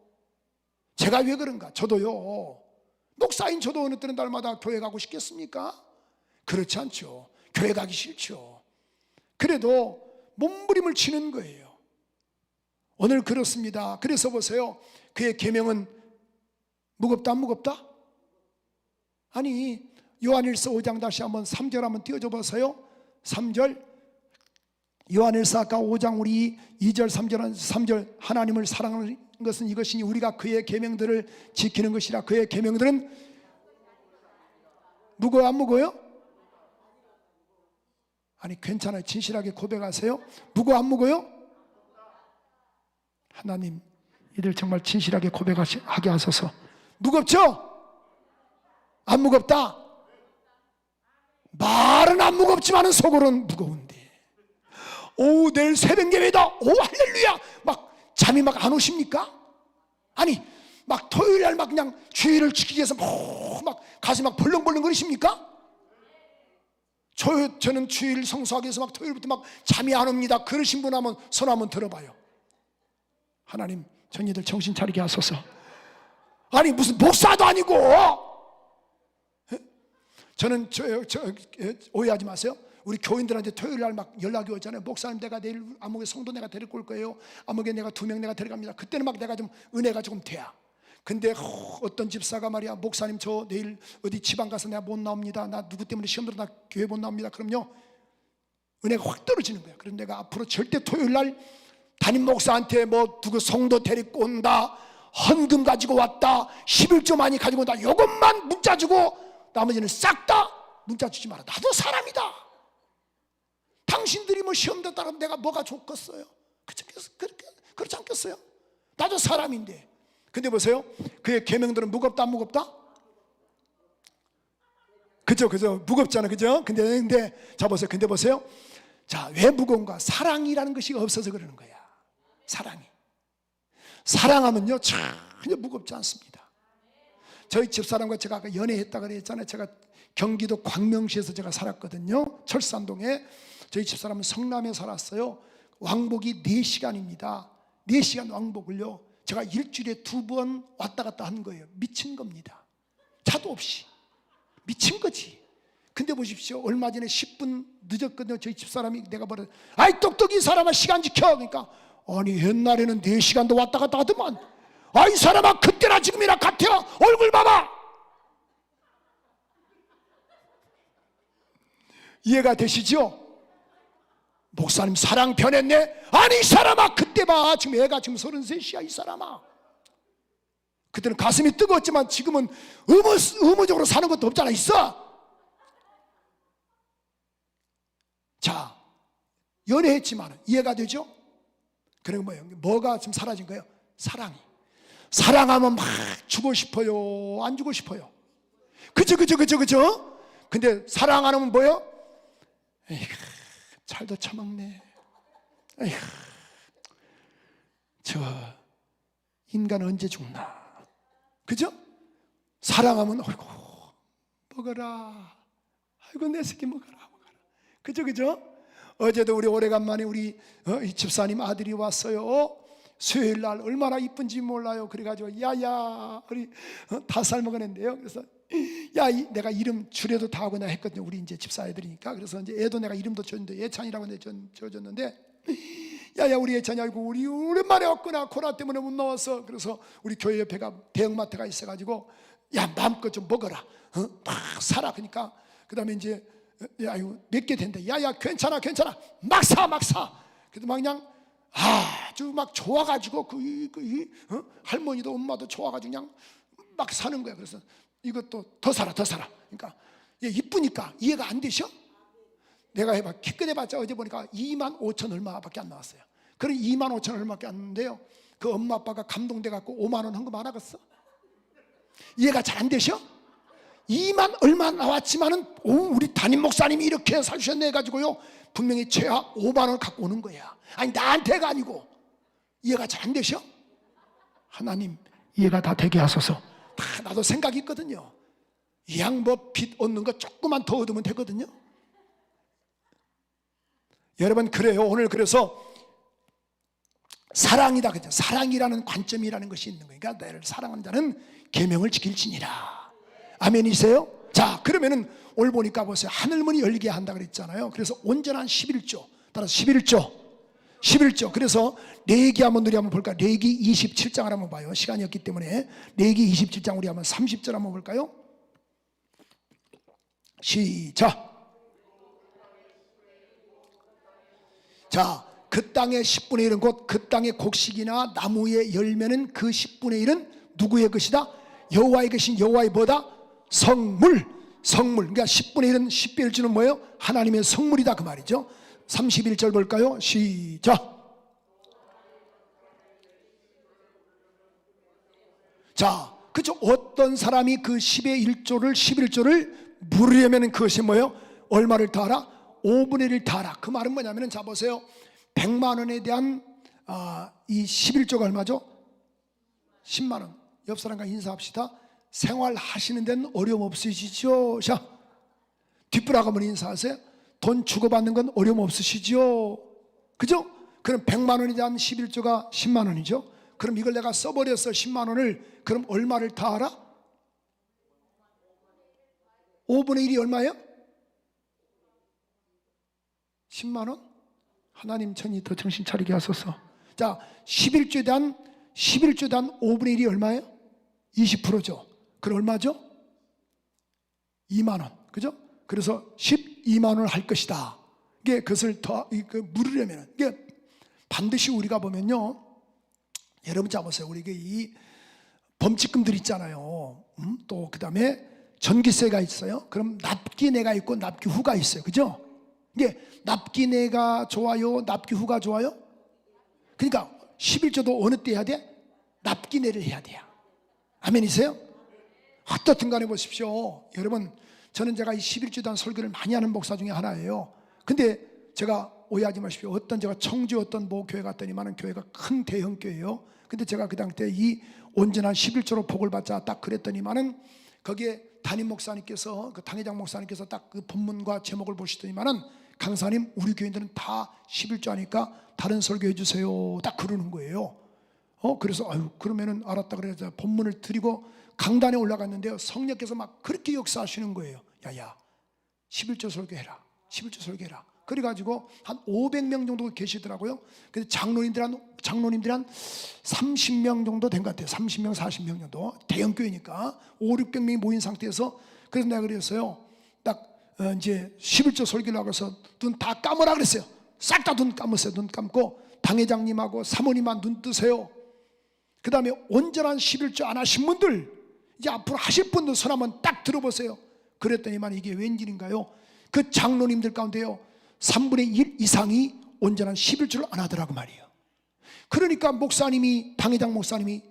제가 왜 그런가? 저도요, 목사인 저도 어느 때는 날마다 교회 가고 싶겠습니까? 그렇지 않죠. 교회 가기 싫죠. 그래도 몸부림을 치는 거예요. 오늘 그렇습니다. 그래서 보세요, 그의 계명은 무겁다 안 무겁다? 아니, 요한일서 5장 다시 한번 3절 한번 띄워줘 보세요. 3절, 요한일서 아까 5장 우리 2절 3절 하나님을 사랑하는 것은 이것이니 우리가 그의 계명들을 지키는 것이라. 그의 계명들은 무거워 안 무거워요? 아니 괜찮아요. 진실하게 고백하세요. 무거워 안 무거워요? 하나님, 이들 정말 진실하게 고백하게 하소서. 무겁죠? 안 무겁다? 말은 안 무겁지만 속으로는 무거운데. 오, 내일 새벽 예배다. 오, 할렐루야. 막 잠이 막 안 오십니까? 아니 막 토요일날 막 그냥 주일을 지키기 위해서 막 가슴이 막 벌렁벌렁 거리십니까? 저는 주일 성수하기 위해서 막 토요일부터 막 잠이 안 옵니다. 그러신 분 하면 손 한번 들어봐요. 하나님, 저희들 정신 차리게 하소서. 아니 무슨 목사도 아니고. 저는 오해하지 마세요. 우리 교인들한테 토요일 날 막 연락이 오잖아요. 목사님, 내가 내일 암흑에 성도 내가 데리고 올 거예요. 암흑에 내가 2명 내가 데려갑니다. 그때는 막 내가 좀 은혜가 조금 돼야. 근데 어떤 집사가 말이야, 목사님 저 내일 어디 지방 가서 내가 못 나옵니다. 나 누구 때문에 시험 들어 나 교회 못 나옵니다. 그럼요, 은혜가 확 떨어지는 거야. 그럼 내가 앞으로 절대 토요일 날 담임 목사한테 뭐 누구 성도 데리고 온다, 헌금 가지고 왔다, 11조 많이 가지고 온다, 요것만 문자 주고 나머지는 싹 다 문자 주지 마라. 나도 사람이다. 당신들이 뭐 시험 듣다가 내가 뭐가 좋겠어요? 그렇지 않겠어요? 나도 사람인데. 근데 보세요, 그의 계명들은 무겁다 안 무겁다? 그죠 무겁잖아, 그죠? 근데 자 보세요. 근데 보세요, 자, 왜 무거운가? 사랑이라는 것이 없어서 그러는 거야. 사랑하면요 전혀 무겁지 않습니다. 저희 집사람과 제가 아까 연애했다 그랬잖아요. 제가 경기도 광명시에서 제가 살았거든요. 철산동에. 저희 집사람은 성남에 살았어요. 왕복이 4시간입니다 4시간 왕복을요 제가 일주일에 2번 왔다 갔다 한 거예요. 미친 겁니다. 차도 없이. 미친 거지. 근데 보십시오, 얼마 전에 10분 늦었거든요. 저희 집사람이 내가 말해, 아이 똑똑이 사람아 시간 지켜. 그러니까 아니 옛날에는 4시간도 왔다 갔다 하더만. 아이 사람아 그때나 지금이나 같아. 얼굴 봐봐. 이해가 되시죠? 목사님 사랑 변했네? 아니 이 사람아 그때 봐. 지금 애가 지금 33이야 이 사람아. 그때는 가슴이 뜨거웠지만 지금은 의무적으로 사는 것도 없잖아. 있어. 자, 연애했지만 이해가 되죠? 그리고 뭐가 지금 사라진 거예요? 사랑이. 사랑하면 막 주고 싶어요? 안 주고 싶어요? 그죠? 근데 사랑 안 하면 뭐예요? 에이구, 잘도 처먹네. 에이구, 저 인간 언제 죽나? 그죠? 사랑하면 아이고 먹어라. 아이고 내 새끼 먹어라. 그죠? 어제도 우리 오래간만에 우리 이 집사님 아들이 왔어요. 수요일 날 얼마나 이쁜지 몰라요. 그래가지고 야야 우리 5살 먹었는데요. 그래서 야 내가 이름 주례도 다 하고 내가 했거든요. 우리 이제 집사 애들이니까. 그래서 이제 애도 내가 이름도 줬는데 예찬이라고 지어줬는데 야야 우리 예찬이 아이고 우리 오랜만에 왔구나. 코로나 때문에 못 나와서. 그래서 우리 교회 옆에가 대형마트가 있어가지고 야 마음껏 좀 먹어라. 막 사라. 그러니까 그 다음에 이제 야 이거 몇 개 된다. 야야 괜찮아 막 사. 그래도 막 그냥 아주 막 좋아가지고 할머니도 엄마도 좋아가지고 그냥 막 사는 거야. 그래서 이것도 더 사라 더 사라. 그러니까 이쁘니까 이해가 안 되셔? 내가 해봐 기껏 해봤자 어제 보니까 2만 5천 얼마밖에 안 나왔어요. 그럼 2만 5천 얼마밖에 안 나왔는데요, 그 엄마 아빠가 감동돼 갖고 5만 원 헌금 안 하겠어? 이해가 잘 안 되셔? 2만 얼마 나왔지만은 우리 담임 목사님이 이렇게 사주셨네 해가지고요 분명히 최하 5만 원을 갖고 오는 거야. 아니 나한테가 아니고. 이해가 잘 안 되셔? 하나님 이해가 다 되게 하소서. 다 나도 생각이 있거든요. 이 양법 빚 얻는 거 조금만 더 얻으면 되거든요. 여러분 그래요. 오늘 그래서 사랑이다 그죠? 사랑이라는 관점이라는 것이 있는 거니까 나를 사랑하는 자는 계명을 지킬지니라. 아멘이세요? 자 그러면은 오늘 보니까 보세요. 하늘문이 열리게 한다 그랬잖아요. 그래서 온전한 11조 따라서 11조 그래서 레위기 한번 우리 한번 볼까요? 레위기 27장을 한번 봐요. 시간이 없기 때문에 레위기 27장 우리 한번 30절 한번 볼까요? 시작. 자, 그 땅의 10분의 1은 곧 그 땅의 곡식이나 나무의 열매는 그 10분의 1은 누구의 것이다? 여호와의 것인 여호와의 뭐다? 성물. 그러니까 10분의 1은 10분의 1주는 뭐예요? 하나님의 성물이다 그 말이죠. 31절 볼까요? 시작. 자, 그죠? 어떤 사람이 그 10의 1조를 11조를 물으려면 그것이 뭐예요? 얼마를 타라? 5분의 1을 타라. 그 말은 뭐냐면 자 보세요. 100만 원에 대한 이 11조가 얼마죠? 10만 원. 옆 사람과 인사합시다. 생활하시는 데는 어려움 없으시죠? 자, 뒷부라가 한번 인사하세요. 돈 주고받는 건 어려움 없으시죠? 그죠? 그럼 100만 원에 대한 11조가 10만 원이죠. 그럼 이걸 내가 써버렸어 10만 원을. 그럼 얼마를 다 알아? 5분의 1이 얼마예요? 10만 원? 하나님 천이 더 정신 차리게 하소서. 자, 11조에 대한 5분의 1이 얼마예요? 20%죠. 그럼 얼마죠? 2만 원. 그죠? 그래서 12만 원을 할 것이다. 이게 그것을 더 물으려면 이게 반드시 우리가 보면요. 여러분 자 보세요. 우리 이 범칙금들 있잖아요. 또 그다음에 전기세가 있어요. 그럼 납기내가 있고 납기 후가 있어요. 그죠? 이게 납기내가 좋아요? 납기 후가 좋아요? 그러니까 11조도 어느 때 해야 돼? 납기내를 해야 돼요. 아멘이세요? 어떻든 간에 보십시오. 여러분 저는 제가 이 11조에 대한 설교를 많이 하는 목사 중에 하나예요. 근데 제가 오해하지 마십시오. 어떤 제가 청주 어떤 모 교회 갔더니만은 교회가 큰 대형 교회예요. 근데 제가 그 당시에 이 온전한 11조로 복을 받자 딱 그랬더니만은 거기에 담임 목사님께서 그 당회장 목사님께서 딱 그 본문과 제목을 보시더니만은 강사님 우리 교인들은 다 11조 하니까 다른 설교해 주세요. 딱 그러는 거예요. 그래서 그러면은 알았다 그래서 본문을 드리고 강단에 올라갔는데요. 성령께서 막 그렇게 역사하시는 거예요. 야야 11조 설교해라. 11조 설교해라. 그래가지고 한 500명 정도 계시더라고요. 그래서 장로님들 한 30명 정도 된 것 같아요. 30명 40명 정도 대형 교회니까 500~600명이 모인 상태에서 그래서 내가 그랬어요. 딱 이제 11조 설교를 하고 해서 눈 다 감으라 그랬어요. 싹 다 눈 감으세요. 눈 감고 당회장님하고 사모님만 눈 뜨세요. 그 다음에 온전한 11조 안 하신 분들 이제 앞으로 하실 분들 손 한번 딱 들어보세요. 그랬더니만 이게 웬일인가요? 그 장로님들 가운데요 3분의 1 이상이 온전한 11조를 안 하더라고 말이에요. 그러니까 목사님이 당회장 목사님이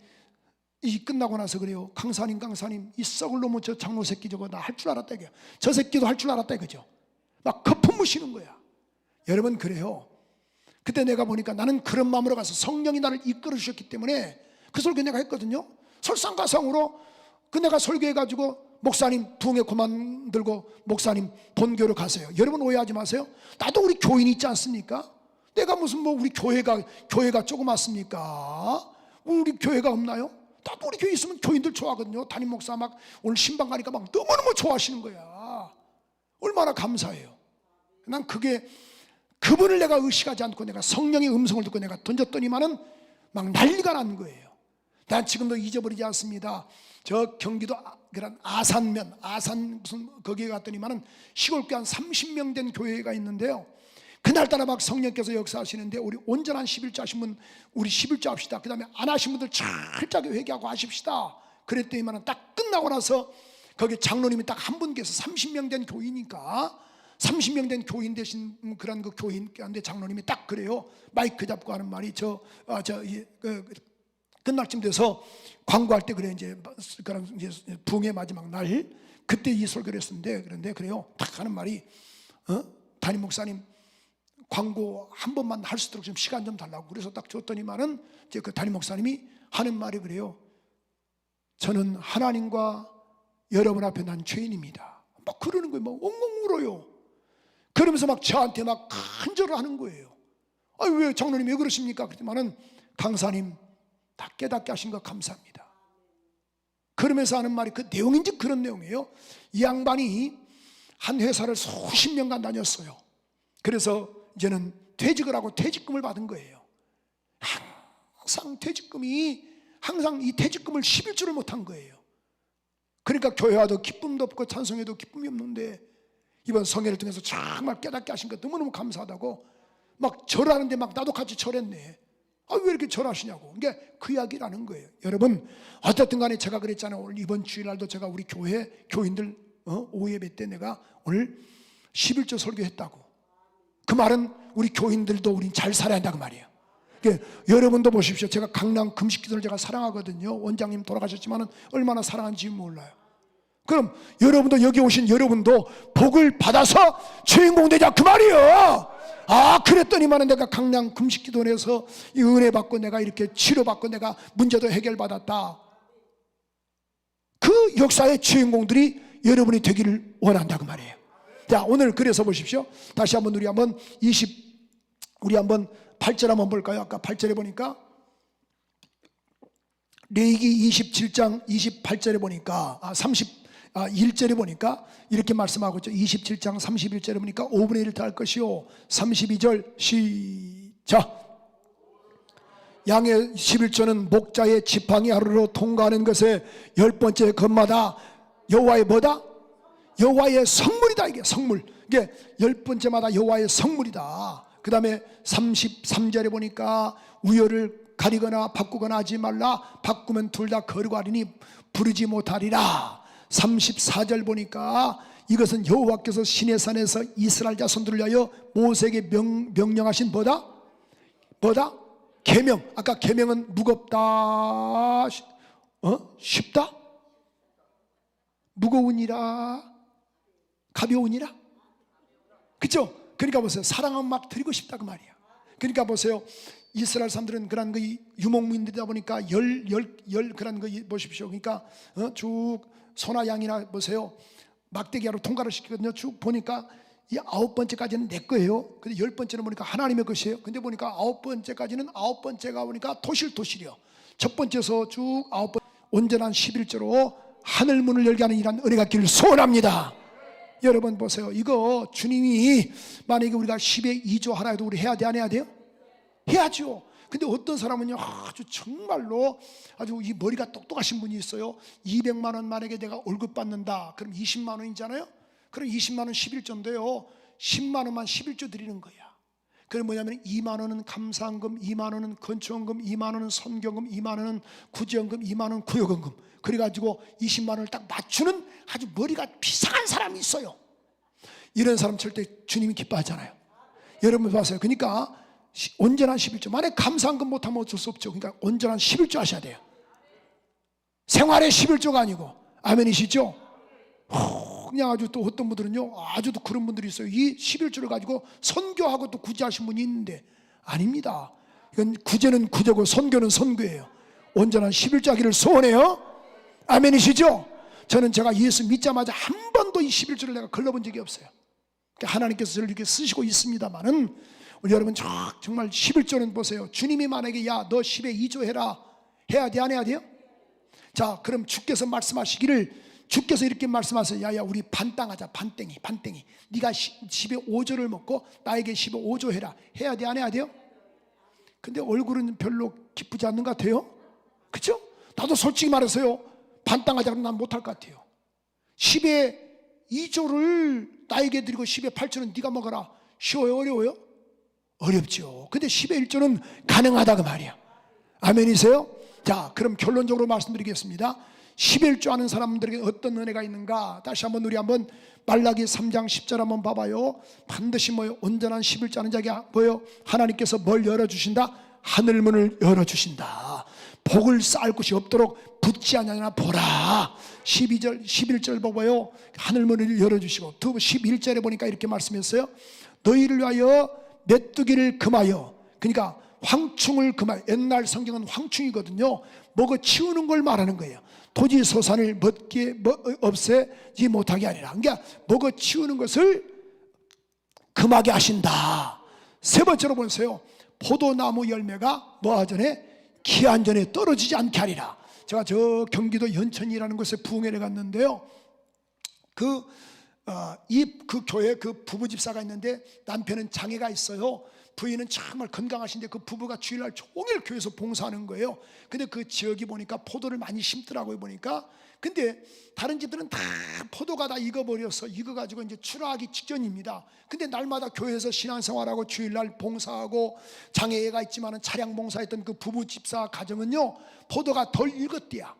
이 끝나고 나서 그래요. 강사님 이 썩을 놈의 저 장로 새끼 저거 나 할 줄 알았다 이거야. 저 새끼도 할 줄 알았다 이거죠. 막 거품무시는 거야. 여러분 그래요. 그때 내가 보니까 나는 그런 마음으로 가서 성령이 나를 이끌어 주셨기 때문에 그 설교 내가 했거든요. 설상가상으로 그 내가 설교해가지고 목사님 부흥회 그만 들고 목사님 본교로 가세요. 여러분 오해하지 마세요. 나도 우리 교인이 있지 않습니까? 내가 무슨 뭐 우리 교회가 조그맣습니까? 우리 교회가 없나요? 나도 우리 교회 있으면 교인들 좋아하거든요. 담임 목사 막 오늘 신방 가니까 막 너무너무 좋아하시는 거야. 얼마나 감사해요. 난 그게 그분을 내가 의식하지 않고 내가 성령의 음성을 듣고 내가 던졌더니만은 막 난리가 난 거예요. 난 지금도 잊어버리지 않습니다. 저 경기도 그런 아산 무슨 거기에 갔더니만은 시골 교회 한 30명 된 교회가 있는데요. 그날따라 막 성령께서 역사하시는데, 우리 온전한 11조 하신 분 우리 11조 합시다. 그 다음에 안 하신 분들 철저하게 회개하고 하십시다. 그랬더니만 딱 끝나고 나서 거기 장로님이 딱 한 분 계서 30명 된 교인이니까 30명 된 교인 되신 그런 그 교인한테 장로님이 딱 그래요. 마이크 잡고 하는 말이 끝날 쯤 돼서 광고할 때 그래, 이제 그런 이제 부흥의 마지막 날 그때 이 설교를 했었는데, 그런데 그래요. 딱 하는 말이 담임 목사님 광고 한 번만 할 수 있도록 좀 시간 좀 달라고. 그래서 딱 줬더니만은 이제 그 담임 목사님이 하는 말이 그래요. 저는 하나님과 여러분 앞에 난 죄인입니다. 막 그러는 거예요. 막 엉엉 울어요. 그러면서 막 저한테 막 간절을 하는 거예요. 왜 장로님 왜 그러십니까? 그랬더니만은 강사님 다 깨닫게 하신 거 감사합니다. 그러면서 하는 말이 그 내용인지 그런 내용이에요. 이 양반이 한 회사를 수십 년간 다녔어요. 그래서 이제는 퇴직을 하고 퇴직금을 받은 거예요. 항상 이 퇴직금을 11조를 못한 거예요. 그러니까 교회 와도 기쁨도 없고 찬송에도 기쁨이 없는데, 이번 성회를 통해서 정말 깨닫게 하신 것 너무너무 감사하다고 막 절하는데 막 나도 같이 절했네. 왜 이렇게 절하시냐고. 이게 그 이야기라는 거예요. 여러분 어쨌든 간에 제가 그랬잖아요. 오늘 이번 주일날도 제가 우리 교회 교인들 오예배 때 내가 오늘 11조 설교했다고. 그 말은 우리 교인들도 우린 잘 살아야 한다고 말이에요. 여러분도 보십시오. 제가 강남 금식기도를 제가 사랑하거든요. 원장님 돌아가셨지만 얼마나 사랑하는지 몰라요. 그럼 여러분도, 여기 오신 여러분도 복을 받아서 주인공 되자 그 말이에요. 그랬더니만은 내가 강남 금식기도원에서 이 은혜 받고 내가 이렇게 치료받고 내가 문제도 해결받았다. 그 역사의 주인공들이 여러분이 되기를 원한다 그 말이에요. 자, 오늘 그래서 보십시오. 다시 한번 우리 한번 8절 한번 볼까요? 아까 8절에 보니까 레위기 27장 28절에 보니까 31절에 보니까 이렇게 말씀하고 있죠. 27장 31절에 보니까 5분의 1더 할 것이요. 32절 시작. 양의 11조는 목자의 지팡이 하루로 통과하는 것에 10번째 것마다 여호와의 뭐다? 여호와의 성물이다. 이게 성물. 이게 10번째마다 여호와의 성물이다. 그 다음에 33절에 보니까 우열을 가리거나 바꾸거나 하지 말라. 바꾸면 둘 다 거르고 하리니 부르지 못하리라. 34절 보니까 이것은 여호와께서 시내산에서 이스라엘 자손들을 위하여 모세에게 명령하신 뭐다? 계명. 아까 계명은 무겁다, 쉽다, 무거우니라, 가벼우니라. 그렇죠? 그러니까 보세요. 사랑은 막 드리고 싶다 그 말이야. 그러니까 보세요. 이스라엘 사람들은 그런 그 유목민들이다 보니까 열 그런 거 보십시오. 그러니까 쭉 소나 양이나 보세요. 막대기하로 통과를 시키거든요. 쭉 보니까 이 9번째까지는 내 거예요. 근데 10번째는 보니까 하나님의 것이에요. 근데 보니까 9번째까지는 9번째가 보니까 토실토실이요. 첫 번째에서 쭉 9번 온전한 11조로 하늘 문을 열게 하는 이런 은혜가 있기를 소원합니다. 여러분 보세요. 이거 주님이 만약에 우리가 10의 2조 하라 해도 우리 해야 돼, 안 해야 돼요? 해야죠. 근데 어떤 사람은요, 아주 정말로 아주 이 머리가 똑똑하신 분이 있어요. 200만 원 만약에 내가 월급 받는다. 그럼 20만 원이잖아요. 그럼 20만 원 11조인데요. 10만 원만 11조 드리는 거야. 그게 뭐냐면 2만 원은 감사헌금, 2만 원은 건축헌금, 2만 원은 선교금, 2만 원은 구제헌금, 2만 원은 구역헌금. 그래가지고 20만 원을 딱 맞추는 아주 머리가 비상한 사람이 있어요. 이런 사람 절대 주님이 기뻐하잖아요. 여러분 봐세요. 그러니까 온전한 11조. 만약에 감사헌금 못하면 어쩔 수 없죠. 그러니까 온전한 11조 하셔야 돼요. 생활의 11조가 아니고. 아멘이시죠? 그냥 아주 또 어떤 분들은요, 아주 또 그런 분들이 있어요. 이 11조를 가지고 선교하고 또 구제하신 분이 있는데 아닙니다. 이건 구제는 구제고 선교는 선교예요. 온전한 11조 하기를 소원해요. 아멘이시죠? 저는 제가 예수 믿자마자 한 번도 이 11조를 내가 걸러본 적이 없어요. 하나님께서 저를 이렇게 쓰시고 있습니다만은 우리 여러분 정말 11조는 보세요. 주님이 만약에 야 너 10에 2조 해라 해야 돼, 안 해야 돼요? 자, 그럼 주께서 말씀하시기를, 주께서 이렇게 말씀하세요. 야야 우리 반땅하자. 반땡이. 네가 10에 5조를 먹고 나에게 10에 5조 해라. 해야 돼, 안 해야 돼요? 근데 얼굴은 별로 기쁘지 않는 것 같아요. 그렇죠? 나도 솔직히 말해서요, 반땅하자 그러면 난 못할 것 같아요. 10에 2조를 나에게 드리고 10에 8조는 네가 먹어라. 쉬워요, 어려워요? 어렵죠. 근데 10의 1조는 가능하다 그 말이야. 아멘이세요? 자, 그럼 결론적으로 말씀드리겠습니다. 10의 1조 하는 사람들에게 어떤 은혜가 있는가? 다시 한번 우리 한번 말라기 3장 10절 한번 봐봐요. 반드시 뭐요? 온전한 11조 하는 자가 뭐요? 하나님께서 뭘 열어주신다? 하늘문을 열어주신다. 복을 쌓을 곳이 없도록 붙지 않냐나 보라. 12절 11절 봐봐요. 하늘문을 열어주시고, 또 11절에 보니까 이렇게 말씀했어요. 너희를 위하여 메뚜기를 금하여, 그러니까 황충을 금하여. 옛날 성경은 황충이거든요. 먹어 치우는 걸 말하는 거예요. 토지 소산을 없애지 못하게 하리라. 그러니까 먹어 치우는 것을 금하게 하신다. 세 번째로 보세요. 포도나무 열매가 뭐하전에 기한전에 떨어지지 않게 하리라. 제가 저 경기도 연천이라는 곳에 부흥회를 갔는데요. 그 교회 그 부부 집사가 있는데 남편은 장애가 있어요. 부인은 정말 건강하신데 그 부부가 주일날 종일 교회에서 봉사하는 거예요. 근데 그 지역이 보니까 포도를 많이 심더라고요. 보니까. 근데 다른 집들은 다 포도가 다 익어버려서 익어가지고 이제 출하하기 직전입니다. 근데 날마다 교회에서 신앙생활하고 주일날 봉사하고, 장애가 있지만 차량 봉사했던 그 부부 집사 가정은요, 포도가 덜 익었대야.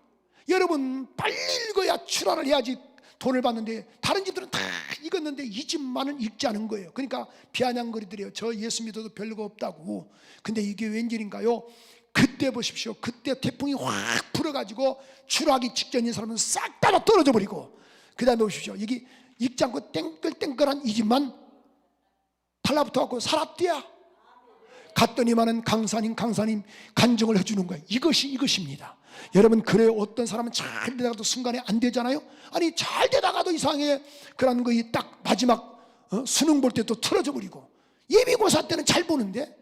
여러분, 빨리 익어야 출하를 해야지 돈을 받는데, 다른 집들은 다 익었는데 이 집만은 익지 않은 거예요. 그러니까 비아냥거리더래요. 저 예수 믿어도 별거 없다고. 근데 이게 웬일인가요? 그때 보십시오. 그때 태풍이 확 불어가지고 출하기 직전인 사람은 싹 다 떨어져 버리고, 그 다음에 보십시오. 이게 익지 않고 땡글땡글한 이 집만 달라붙어갖고 살았대야. 갔더니만은 강사님 간증을 해주는 거예요. 이것입니다. 여러분, 그래요. 어떤 사람은 잘 되다가도 순간에 안 되잖아요. 아니, 잘 되다가도 이상하게 그런 거이 딱 마지막 수능 볼 때 또 틀어져 버리고, 예비고사 때는 잘 보는데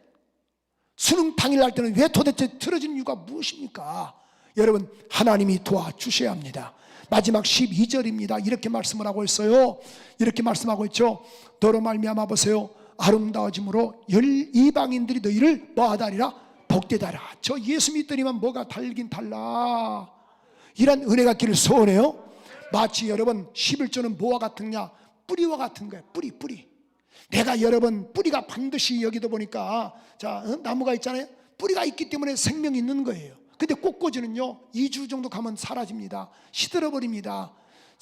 수능 당일 날 때는 왜 도대체 틀어진 이유가 무엇입니까? 여러분, 하나님이 도와주셔야 합니다. 마지막 12절입니다. 이렇게 말씀을 하고 있어요. 이렇게 말씀하고 있죠. 너로 말미암아 보세요. 아름다워짐으로 이방인들이 너희를 뭐하다리라? 복되다라. 저 예수 믿더니만 뭐가 달긴 달라. 이런 은혜가 있기를 소원해요. 마치 여러분, 11조는 뭐와 같으냐? 뿌리와 같은 거예요. 뿌리. 내가 여러분, 뿌리가 반드시 여기도 보니까 나무가 있잖아요. 뿌리가 있기 때문에 생명이 있는 거예요. 근데 꽃꽂이는요, 2주 정도 가면 사라집니다. 시들어버립니다.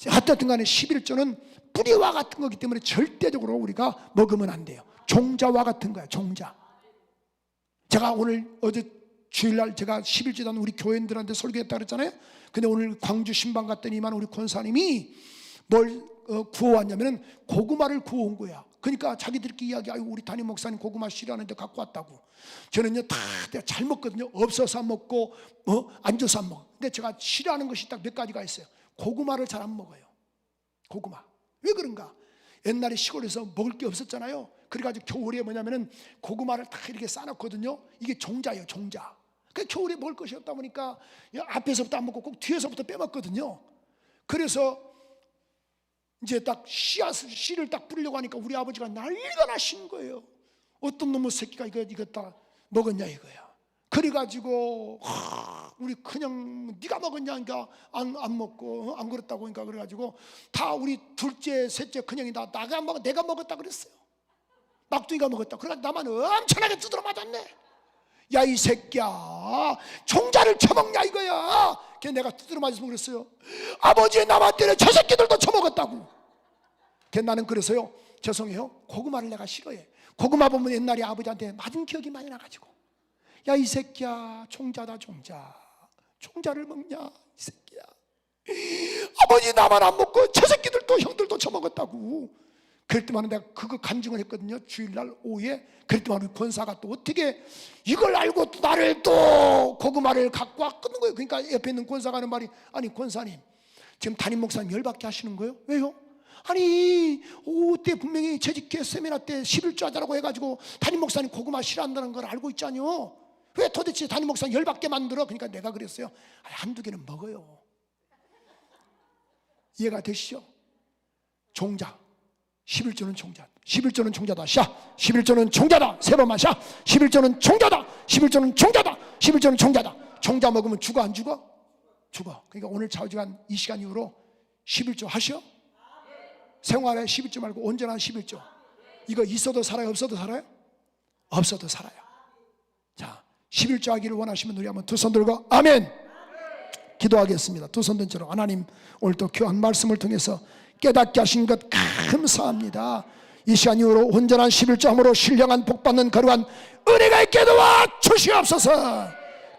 하여튼 간에 11조는 뿌리와 같은 거기 때문에 절대적으로 우리가 먹으면 안 돼요. 종자와 같은 거야. 종자. 제가 어제 주일날 제가 11주단 우리 교인들한테 설교했다 그랬잖아요. 근데 오늘 광주 신방 갔더니만 우리 권사님이 뭘 구워왔냐면은 고구마를 구워온 거야. 그러니까 자기들끼리 이야기, 아유, 우리 담임 목사님 고구마 싫어하는데 갖고 왔다고. 저는요, 다 내가 잘 먹거든요. 없어서 안 먹고 안 줘서 안 먹어. 근데 제가 싫어하는 것이 딱 몇 가지가 있어요. 고구마를 잘 안 먹어요. 고구마. 왜 그런가? 옛날에 시골에서 먹을 게 없었잖아요. 그래가지고 겨울에 뭐냐면은 고구마를 다 이렇게 싸놨거든요. 이게 종자예요, 종자. 그 겨울에 먹을 것이 없다 보니까 앞에서부터 안 먹고 꼭 뒤에서부터 빼먹거든요. 그래서 이제 딱 씨를 딱 뿌리려고 하니까 우리 아버지가 난리가 나신 거예요. 어떤 놈의 새끼가 이거 다 먹었냐 이거야. 그래가지고 우리 그냥 네가 먹었냐, 그러니까 안 먹고 안 그랬다고, 그러니까 그래가지고 다 우리 둘째 셋째 큰형이 다 내가 먹었다 그랬어요. 막둥이가 먹었다. 그래가지고 나만 엄청나게 두드러 맞았네. 야, 이 새끼야, 종자를 처먹냐 이거야. 걔 내가 두드러 맞았으면 그랬어요. 아버지의 남한테는 저 새끼들도 처먹었다고. 걔 나는 그래서요, 죄송해요, 고구마를 내가 싫어해. 고구마 보면 옛날에 아버지한테 맞은 기억이 많이 나가지고, 야, 이 새끼야, 종자다 종자. 종자를 먹냐 이 새끼야. 아버지 나만 안 먹고 저 새끼들도 형들도 처먹었다고. 그럴 때만 내가 그거 간증을 했거든요. 주일날 오후에. 그럴 때만 우리 권사가 또 어떻게 이걸 알고 또 나를 또 고구마를 갖고 왔거든 거예요. 그러니까 옆에 있는 권사가 하는 말이, 아니 권사님, 지금 담임 목사님 열받게 하시는 거예요? 왜요? 아니 오후 때 분명히 재직회 세미나 때 11조 하자라고 해가지고 담임 목사님 고구마 싫어한다는 걸 알고 있잖아요. 왜 도대체 담임 목사님 열받게 만들어? 그러니까 내가 그랬어요. 아니, 한두 개는 먹어요. 이해가 되시죠? 종자. 11조는 종자. 11조는 종자다. 샤. 11조는 종자다. 세 번만 샤. 11조는 종자다. 11조는 종자다. 11조는 종자다. 종자 먹으면 죽어 안 죽어? 죽어. 그러니까 오늘 좌우지간 이 시간 이후로 11조 하시오. 생활에 11조 말고 온전한 11조. 이거 있어도 살아요, 없어도 살아요? 없어도 살아요. 자, 11조 하기를 원하시면 우리 한번 두 손 들고 아멘. 기도하겠습니다. 두 손 든 채로 하나님, 오늘도 귀한 말씀을 통해서 깨닫게 하신 것 감사합니다. 이 시간 이후로 온전한 11조함으로 신령한 복받는 거룩한 은혜가 있게 도와 주시옵소서.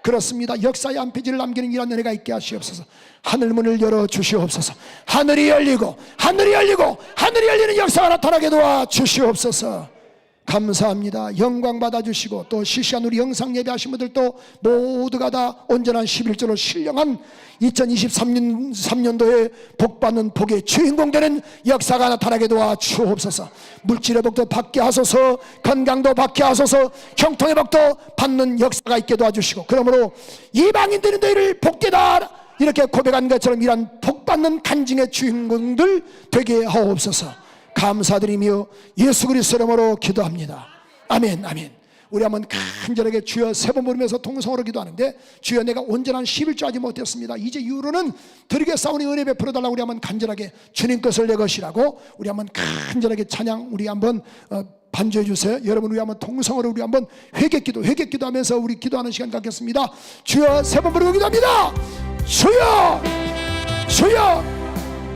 그렇습니다. 역사의 한 페이지를 남기는 이런 은혜가 있게 하시옵소서. 하늘문을 열어 주시옵소서. 하늘이 열리고 하늘이 열리고 하늘이 열리는 역사가 나타나게 도와 주시옵소서. 감사합니다. 영광 받아주시고 또 실시간 우리 영상 예배하신 분들도 모두가 다 온전한 11조로 신령한 2023년도에 복받는 복의 주인공 되는 역사가 나타나게 도와 주옵소서. 물질의 복도 받게 하소서, 건강도 받게 하소서, 형통의 복도 받는 역사가 있게 도와주시고, 그러므로 이방인들이 너희를 복되다 이렇게 고백한 것처럼 이런 복받는 간증의 주인공들 되게 하옵소서. 감사드리며 예수 그리스도 이름으로 기도합니다. 아멘. 아멘. 우리 한번 간절하게 주여 세 번 부르면서 통성으로 기도하는데, 주여 내가 온전한 11조 하지 못했습니다. 이제 이후로는 드리겠사오니 은혜 베풀어 달라고 우리 한번 간절하게 주님 것을 내 것이라고 우리 한번 간절하게 찬양 우리 한번 반주해 주세요. 여러분 우리 한번 통성으로 우리 한번 회개기도 회개기도하면서 우리 기도하는 시간 갖겠습니다. 주여 세 번 부르고 기도합니다.